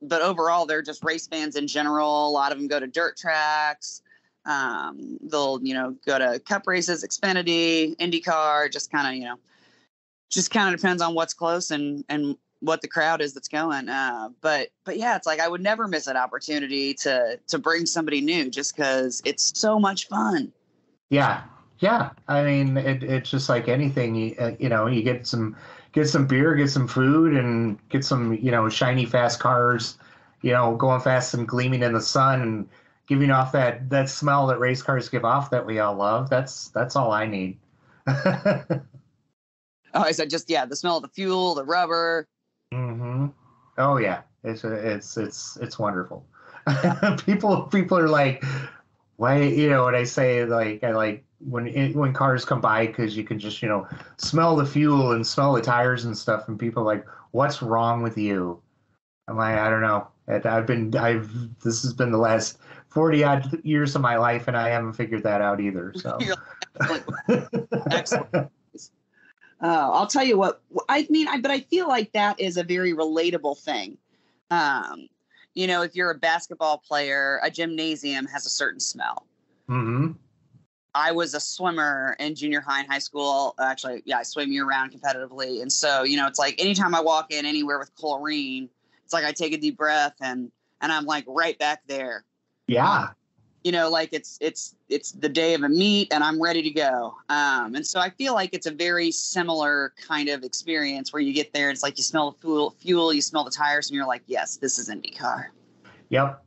A: But overall, they're just race fans in general. A lot of them go to dirt tracks. They'll, go to cup races, Xfinity, IndyCar, just kind of depends on what's close and what the crowd is that's going. But it's like, I would never miss an opportunity to bring somebody new, just because it's so much fun.
B: Yeah. Yeah. I mean, it's just like anything, you get some beer, get some food, and get some, shiny fast cars, going fast and gleaming in the sun and giving off that smell that race cars give off that we all love. That's all I need.
A: I said the smell of the fuel, the rubber.
B: Mm-hmm. Oh yeah. It's wonderful. Yeah. People are like, why, when I say, like, I like when cars come by, because you can just, smell the fuel and smell the tires and stuff, and people are like, what's wrong with you? I'm like, I don't know. This has been the last 40 odd years of my life, and I haven't figured that out either. So
A: excellent. I'll tell you what, but I feel like that is a very relatable thing. If you're a basketball player, a gymnasium has a certain smell.
B: Mm-hmm.
A: I was a swimmer in junior high and high school. Actually, yeah, I swim year round competitively. And so, it's like anytime I walk in anywhere with chlorine, it's like I take a deep breath and I'm like right back there.
B: Yeah.
A: Like it's the day of a meet and I'm ready to go. And so I feel like it's a very similar kind of experience where you get there. It's like you smell the fuel, you smell the tires, and you're like, yes, this is IndyCar.
B: Yep.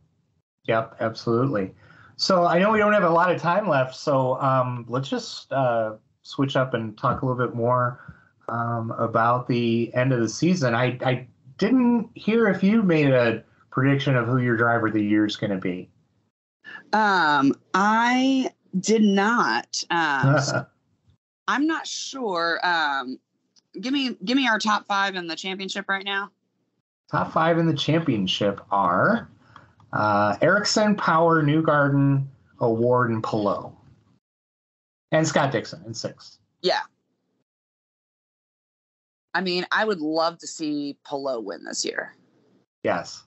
B: Yep. Absolutely. So I know we don't have a lot of time left. So let's just switch up and talk a little bit more about the end of the season. I didn't hear if you made a prediction of who your driver of the year is going to be.
A: I did not. So I'm not sure. Give me our top 5 in the championship right now.
B: Top 5 in the championship are Ericsson, Power, Newgarden, Award, and Palou. And Scott Dixon in 6th.
A: Yeah. I mean, I would love to see Palou win this year.
B: Yes.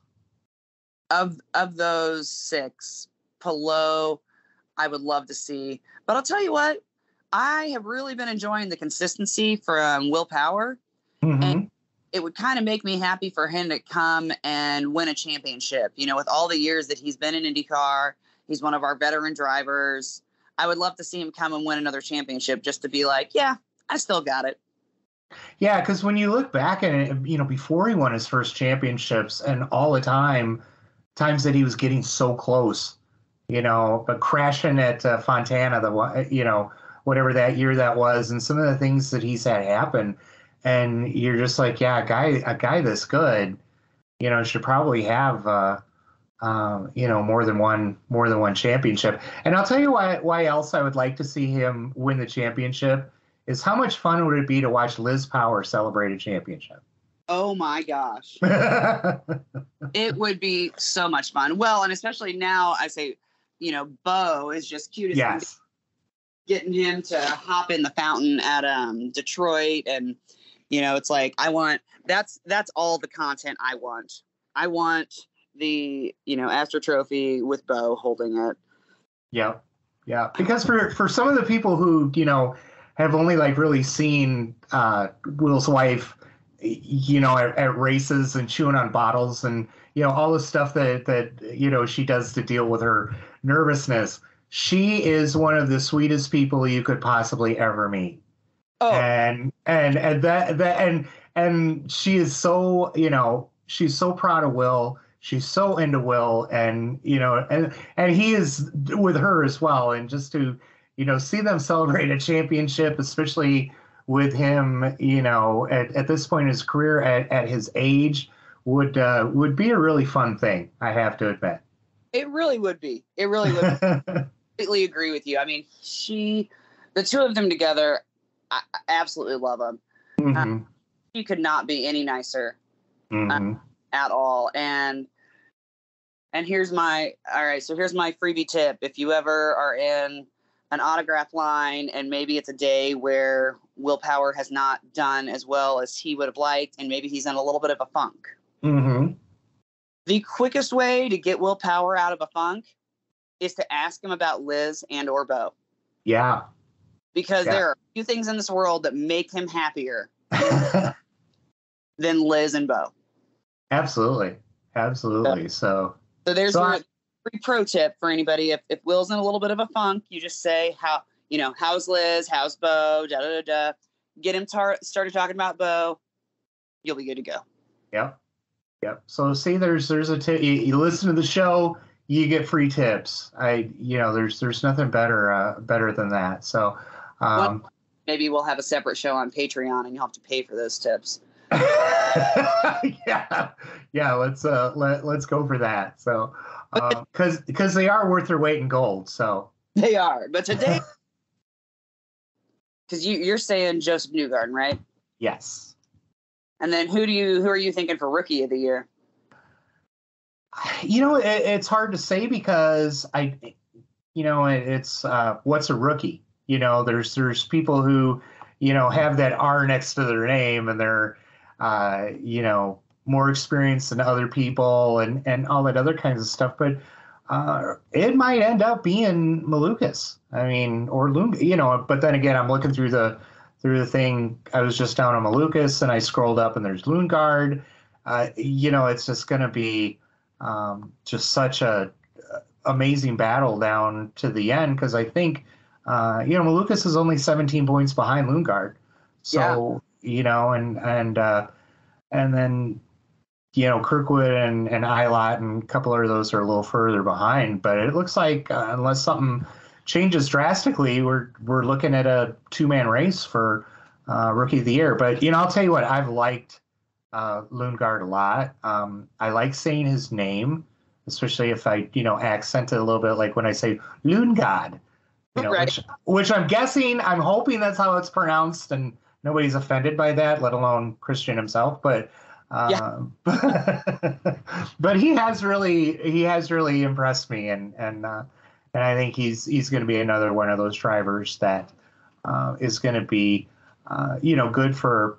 A: Of those 6, Palou, I would love to see. But I'll tell you what, I have really been enjoying the consistency from Will Power.
B: Mm-hmm.
A: And it would kind of make me happy for him to come and win a championship. With all the years that he's been in IndyCar, he's one of our veteran drivers. I would love to see him come and win another championship just to be like, yeah, I still got it.
B: Yeah, because when you look back at it, before he won his first championships and all the times that he was getting so close, but crashing at Fontana, whatever that year that was, and some of the things that he's had happen. And you're just like, yeah, a guy this good, should probably have, more than one championship. And I'll tell you why else I would like to see him win the championship is how much fun would it be to watch Liz Power celebrate a championship?
A: Oh my gosh. It would be so much fun. Well, and especially now I say, Bo is just cute as
B: yes.
A: Getting him to hop in the fountain at Detroit, and it's like that's all the content I want. I want the Astor Trophy with Bo holding it.
B: Yeah, because for some of the people who have only really seen Will's wife, at races and chewing on bottles and all the stuff that she does to deal with her nervousness. She is one of the sweetest people you could possibly ever meet. Oh. And she is so, she's so proud of Will. She's so into Will, and and he is with her as well. And just to see them celebrate a championship, especially with him, at this point in his career, at his age, would be a really fun thing. I have to admit.
A: It really would be. It really would. Completely agree with you. I mean, the two of them together, I absolutely love them.
B: Mm-hmm.
A: She could not be any nicer
B: mm-hmm.
A: At all. And here's my freebie tip. If you ever are in an autograph line and maybe it's a day where Will Power has not done as well as he would have liked, and maybe he's in a little bit of a funk.
B: Mm-hmm.
A: The quickest way to get Will Power out of a funk is to ask him about Liz and or Bo.
B: Yeah.
A: Because there are a few things in this world that make him happier than Liz and Bo.
B: Absolutely. So
A: there's your free pro tip for anybody. If Will's in a little bit of a funk, you just say, how's Liz? How's Bo? Da, da, da, da. Get him started talking about Bo. You'll be good to go.
B: Yep. So see, there's a tip. You listen to the show, you get free tips. There's nothing better than that. So
A: maybe we'll have a separate show on Patreon, and you'll have to pay for those tips.
B: yeah. Let's go for that. So, because they are worth their weight in gold. So
A: they are. But today, because you're saying Joseph Newgarden, right?
B: Yes.
A: And then who are you thinking for Rookie of the Year?
B: It's hard to say because it's what's a rookie? There's people who have that R next to their name, and they're more experienced than other people and all that other kinds of stuff. But it might end up being Malukas. I mean, or Lund, but then again, I'm looking through the thing. I was just down on Malukas and I scrolled up and there's Lundgaard. It's just going to be just such a amazing battle down to the end, because I think, Malukas is only 17 points behind Lundgaard. So, and then, Kirkwood and Eilert and a couple of those are a little further behind. But it looks like unless something changes drastically, we're looking at a two-man race for Rookie of the Year. But, I'll tell you what, I've liked Lundgaard a lot. I like saying his name, especially if I, accent it a little bit, like when I say Lundgaard,
A: Right.
B: which I'm hoping that's how it's pronounced and nobody's offended by that, let alone Christian himself. But but he has really impressed me, and I think he's going to be another one of those drivers that is going to be good for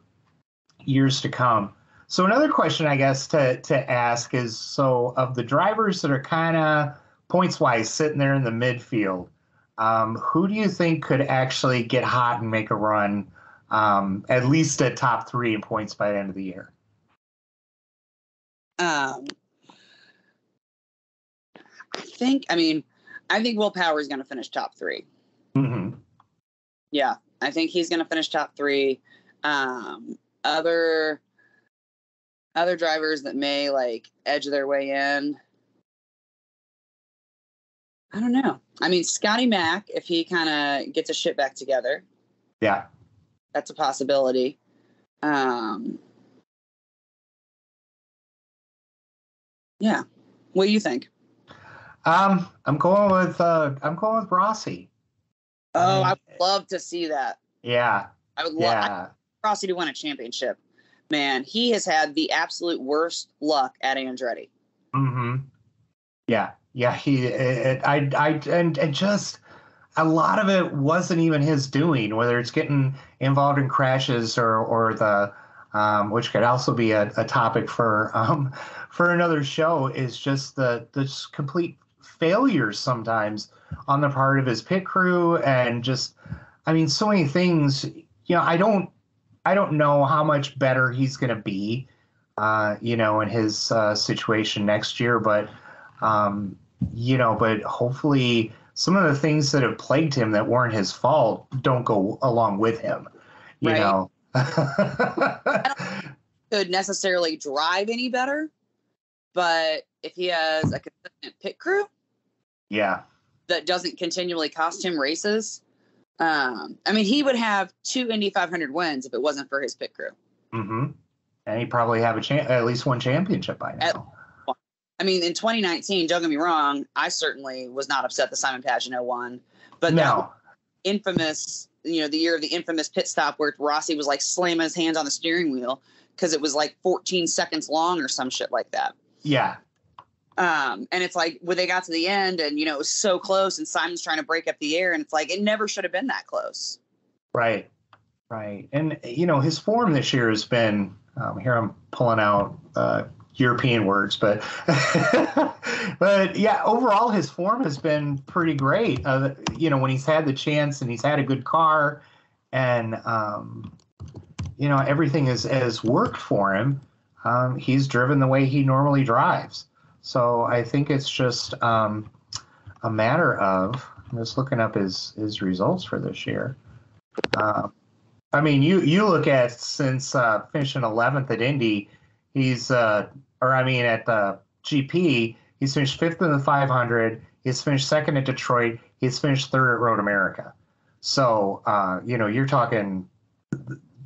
B: years to come. So another question, I guess, to ask is, so of the drivers that are kind of points wise sitting there in the midfield, who do you think could actually get hot and make a run, at least at top 3 in points by the end of the year?
A: I think Will Power is going to finish top 3.
B: Mm-hmm.
A: Yeah, I think he's going to finish top 3. Other drivers that may like edge their way in, I don't know. I mean, Scotty Mack, if he kind of gets his shit back together,
B: yeah,
A: that's a possibility. Yeah. What do you think?
B: I'm going with Rossi.
A: Oh, I would love to see that.
B: Yeah.
A: I would love Rossi to win a championship. Man, he has had the absolute worst luck at Andretti.
B: Mm-hmm. Yeah. And just a lot of it wasn't even his doing, whether it's getting involved in crashes or the which could also be a topic for another show, is just the complete failures sometimes on the part of his pit crew, and just, I mean, so many things. I don't know how much better he's going to be, in his situation next year, but but hopefully some of the things that have plagued him that weren't his fault don't go along with him. I
A: don't could necessarily drive any better, but if he has a consistent pit crew, that doesn't continually cost him races, he would have 2 Indy 500 wins if it wasn't for his pit crew.
B: Mm-hmm. And he'd probably have at least one championship by now.
A: In 2019, don't get me wrong, I certainly was not upset that Simon Pagenaud won, but
B: no.
A: Infamous, the year of the infamous pit stop where Rossi was like slamming his hands on the steering wheel because it was like 14 seconds long or some shit like that.
B: Yeah.
A: And it's like when they got to the end and, it was so close and Simon's trying to break up the air, and it's like it never should have been that close.
B: Right. And, his form this year has been, here I'm pulling out European words, but yeah, overall his form has been pretty great. When he's had the chance and he's had a good car, and everything has worked for him. He's driven the way he normally drives. So I think it's just a matter of, I'm just looking up his results for this year. You look at, since finishing 11th at Indy, he's at the GP, he's finished 5th in the 500. He's finished 2nd at Detroit. He's finished 3rd at Road America. So, you're talking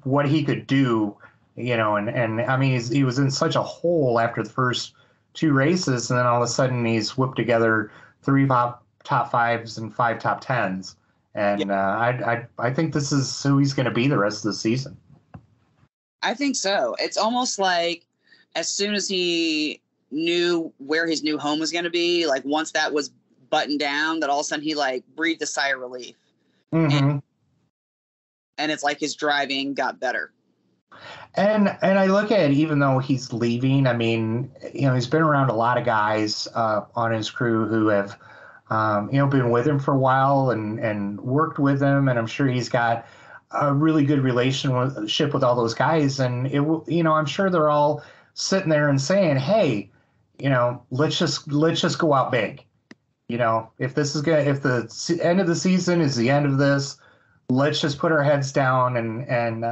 B: what he could do, he was in such a hole after the first 2 races, and then all of a sudden he's whipped together 3 top 5s and 5 top 10s. And I think this is who he's going to be the rest of the season.
A: I think so. It's almost like as soon as he knew where his new home was going to be, like once that was buttoned down, that all of a sudden he like breathed a sigh of relief.
B: Mm-hmm.
A: And it's like his driving got better.
B: And I look at it, even though he's leaving, I mean, he's been around a lot of guys on his crew who have, been with him for a while and worked with him, and I'm sure he's got a really good relationship with all those guys, and I'm sure they're all sitting there and saying, hey, let's just go out big. If the end of the season is the end of this, let's just put our heads down and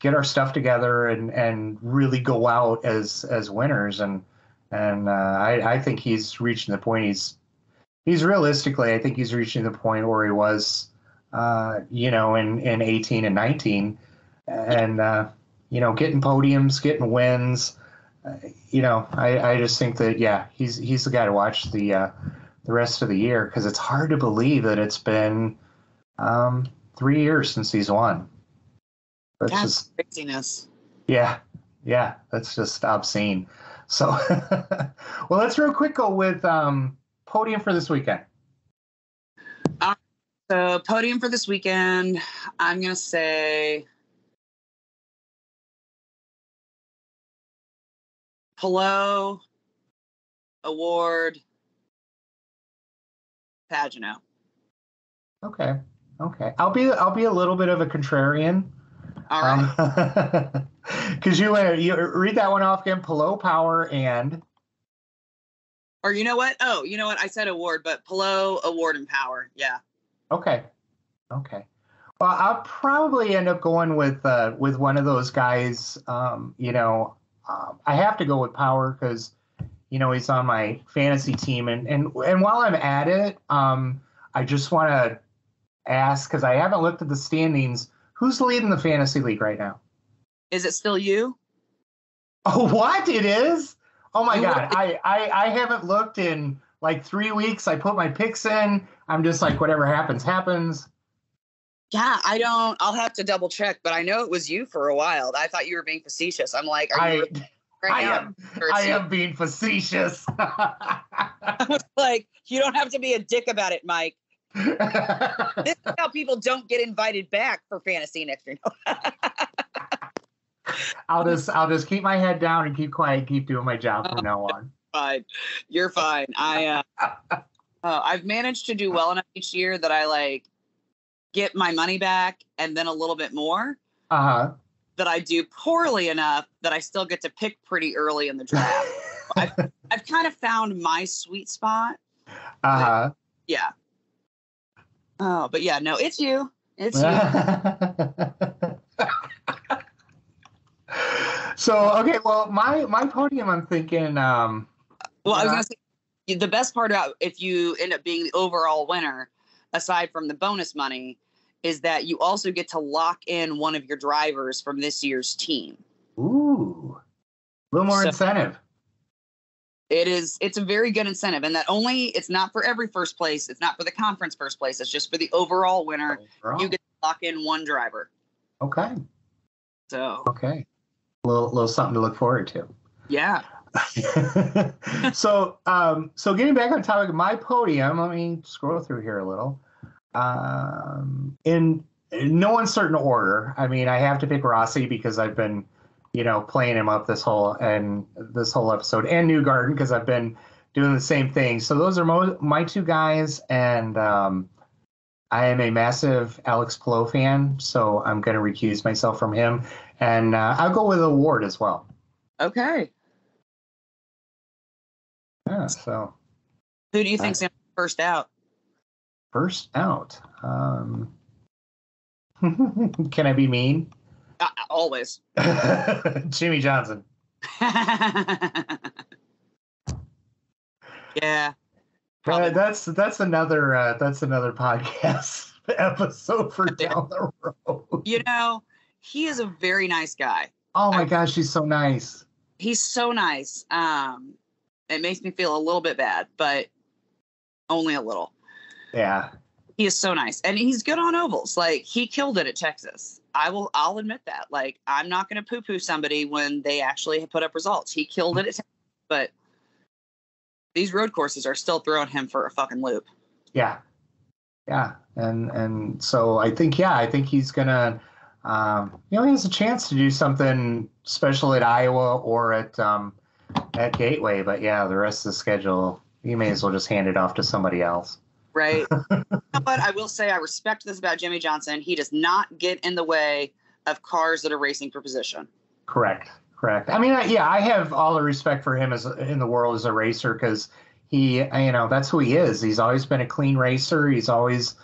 B: get our stuff together and really go out as winners. And I think he's reaching the point. He's realistically, I think he's reaching the point where he was, in 18 and 19, and getting podiums, getting wins. I just think that he's the guy to watch the rest of the year, because it's hard to believe that it's been 3 years since he's won. That's just
A: craziness.
B: Yeah, that's just obscene. So, well, let's real quick go with podium for this weekend.
A: So podium for this weekend, I'm gonna say Hello, Award, Pagano.
B: Okay. I'll be a little bit of a contrarian.
A: All right.
B: Because you read that one off again. Pillow, Power, and.
A: Or you know what? Oh, you know what? I said Award, but Pillow, Award, and Power. Yeah. Okay.
B: Well, I'll probably end up going with one of those guys. I have to go with Power because, he's on my fantasy team, and while I'm at it, I just want to ask, because I haven't looked at the standings. Who's leading the fantasy league right now?
A: Is it still you?
B: Oh, what? It is? Oh my God. I haven't looked in like 3 weeks. I put my picks in. I'm just like, whatever happens, happens.
A: Yeah, I'll have to double check, but I know it was you for a while. I thought you were being facetious. I'm like, I
B: am being facetious.
A: I was like, you don't have to be a dick about it, Mike. This is how people don't get invited back for fantasy next year.
B: I'll just keep my head down and keep quiet, and keep doing my job from now on.
A: Fine. You're fine. I've managed to do well enough each year that I get my money back and then a little bit more. That I do poorly enough that I still get to pick pretty early in the draft. I've kind of found my sweet spot. Yeah. Oh, but yeah, no, it's you. It's you.
B: So, okay, well, my podium, I'm thinking.
A: Well, I was going to say, the best part about if you end up being the overall winner, aside from the bonus money, is that you also get to lock in one of your drivers from this year's team.
B: Ooh, a little more incentive.
A: It's a very good incentive, and it's not for every first place. It's not for the conference first place. It's just for the overall winner. You get to lock in one driver.
B: Okay.
A: So.
B: Okay. A little something to look forward to.
A: Yeah.
B: So getting back on topic of my podium, let me scroll through here a little. In no uncertain order. I mean, I have to pick Rossi because I've been, playing him up this whole episode, and Newgarden because I've been doing the same thing. So those are my two guys, and I am a massive Alex Palou fan, so I'm going to recuse myself from him, and I'll go with Award as well.
A: Okay.
B: Yeah. So.
A: Who do you think's first out?
B: First out. Can I be mean?
A: Always.
B: Jimmy Johnson.
A: Yeah.
B: That's another podcast episode for down the road.
A: He is a very nice guy.
B: Oh my gosh, he's so nice.
A: He's so nice. It makes me feel a little bit bad, but only a little.
B: Yeah.
A: He is so nice. And he's good on ovals. He killed it at Texas. I'll admit that. I'm not going to poo-poo somebody when they actually put up results. He killed it at Texas, but these road courses are still throwing him for a fucking loop.
B: Yeah. Yeah. And so I think he's going to He has a chance to do something special at Iowa or at Gateway. But yeah, the rest of the schedule, you may as well just hand it off to somebody else.
A: Right. But I will say I respect this about Jimmy Johnson. He does not get in the way of cars that are racing for position.
B: Correct. I mean, I have all the respect for him as in the world as a racer because that's who he is. He's always been a clean racer. He's always,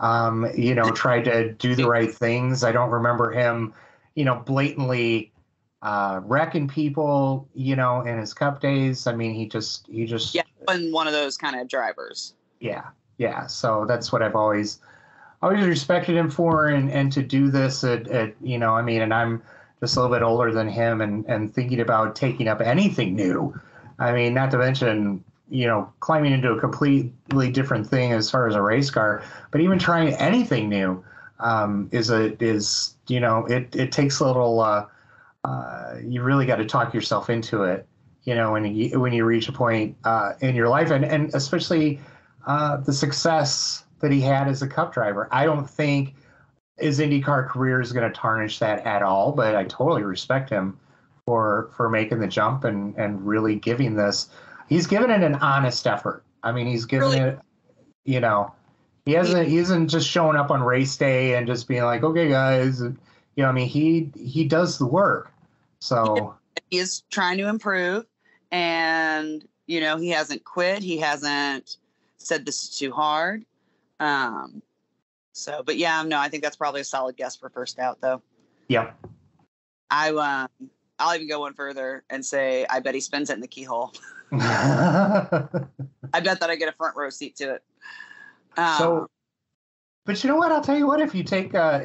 B: tried to do the right things. I don't remember him, blatantly wrecking people, in his Cup days. I mean, he just
A: been one of those kind of drivers.
B: Yeah. So that's what I've always respected him for, and to do this and I'm just a little bit older than him and thinking about taking up anything new. I mean, not to mention, climbing into a completely different thing as far as a race car, but even trying anything new it takes a little, you really got to talk yourself into it, when you reach a point in your life and especially the success that he had as a Cup driver. I don't think his IndyCar career is going to tarnish that at all, but I totally respect him for making the jump and really giving this. He's given it an honest effort. I mean, he's given it, he isn't just showing up on race day and just being like, okay, guys, he does the work. So
A: he is trying to improve, and, he hasn't quit. He hasn't said this is too hard. But yeah, no, I think that's probably a solid guess for first out, though.
B: Yep.
A: I'll even go one further and say I bet he spins it in the keyhole. I bet that I get a front row seat to it.
B: But you know what? I'll tell you what. If you take, now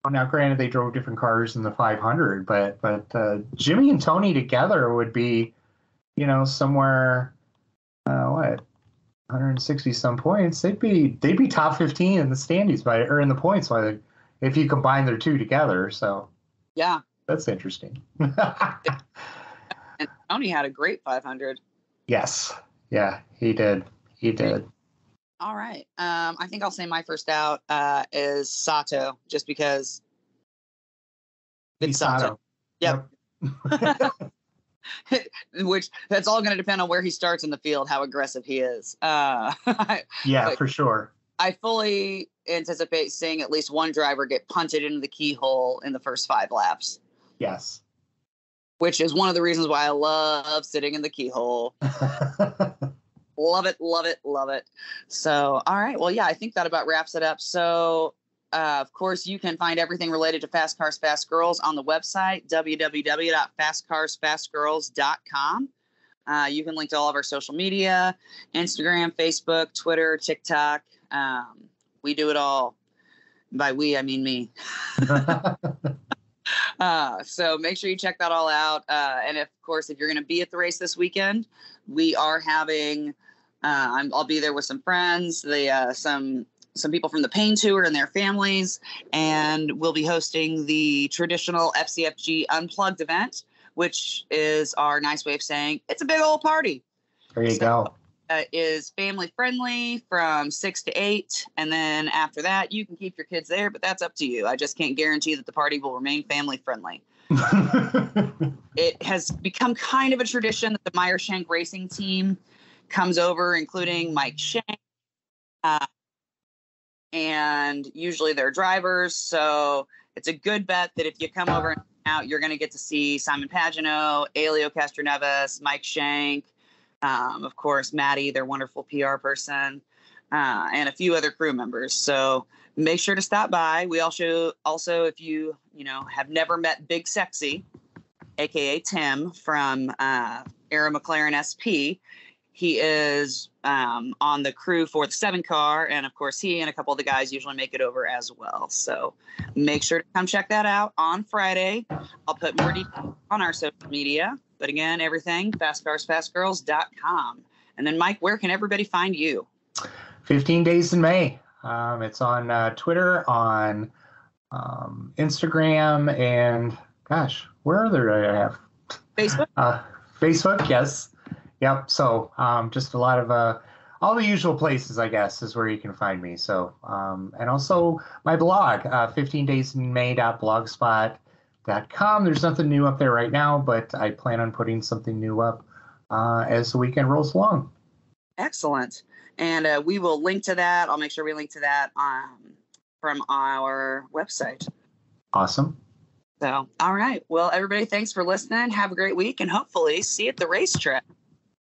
B: granted they drove different cars in the 500, but Jimmy and Tony together would be, somewhere, 160 some points. They'd be top 15 in the standings in the points if you combine their two together. So
A: yeah,
B: that's interesting.
A: And Tony had a great 500.
B: Yes. Yeah, he did.
A: All right. I think I'll say my first out is Sato, just because it's Sato. Yep. Which that's all going to depend on where he starts in the field, how aggressive he is.
B: For sure.
A: I fully anticipate seeing at least one driver get punted into the keyhole in the first 5 laps.
B: Yes.
A: Which is one of the reasons why I love sitting in the keyhole. Love it. So, all right. Well, yeah, I think that about wraps it up. So, of course, you can find everything related to Fast Cars, Fast Girls on the website, www.fastcarsfastgirls.com. You can link to all of our social media, Instagram, Facebook, Twitter, TikTok. We do it all. By we, I mean me. So make sure you check that all out. And of course, if you're going to be at the race this weekend, we are having, I'll be there with some friends, some people from the Pain Tour and their families, and we'll be hosting the traditional FCFG Unplugged event, which is our nice way of saying it's a big old party.
B: There you go.
A: Is family friendly from 6 to 8. And then after that, you can keep your kids there, but that's up to you. I just can't guarantee that the party will remain family friendly. It has become kind of a tradition that the Meyer Shank racing team comes over, including Mike Shank, and usually they're drivers. So it's a good bet that if you come over and out, you're going to get to see Simon Pagino, Elio Castroneves, Mike Shank, of course, Maddie, their wonderful PR person, and a few other crew members. So make sure to stop by. We also, if you have never met Big Sexy, aka Tim from Era McLaren SP, he is on the crew for the 7 car, and of course he and a couple of the guys usually make it over as well. So make sure to come check that out on Friday. I'll put more details on our social media, but again, everything fastcarsfastgirls.com. And then Mike, where can everybody find you?
B: 15 Days in May. It's on Twitter, on Instagram, and gosh, where other I have?
A: Facebook.
B: Facebook, yes. Yep. So just a lot of all the usual places, I guess, is where you can find me. So, and also my blog, 15daysinmay.blogspot.com. There's nothing new up there right now, but I plan on putting something new up as the weekend rolls along.
A: Excellent. And we will link to that. I'll make sure we link to that from our website.
B: Awesome.
A: So, all right. Well, everybody, thanks for listening. Have a great week and hopefully see you at the racetrack.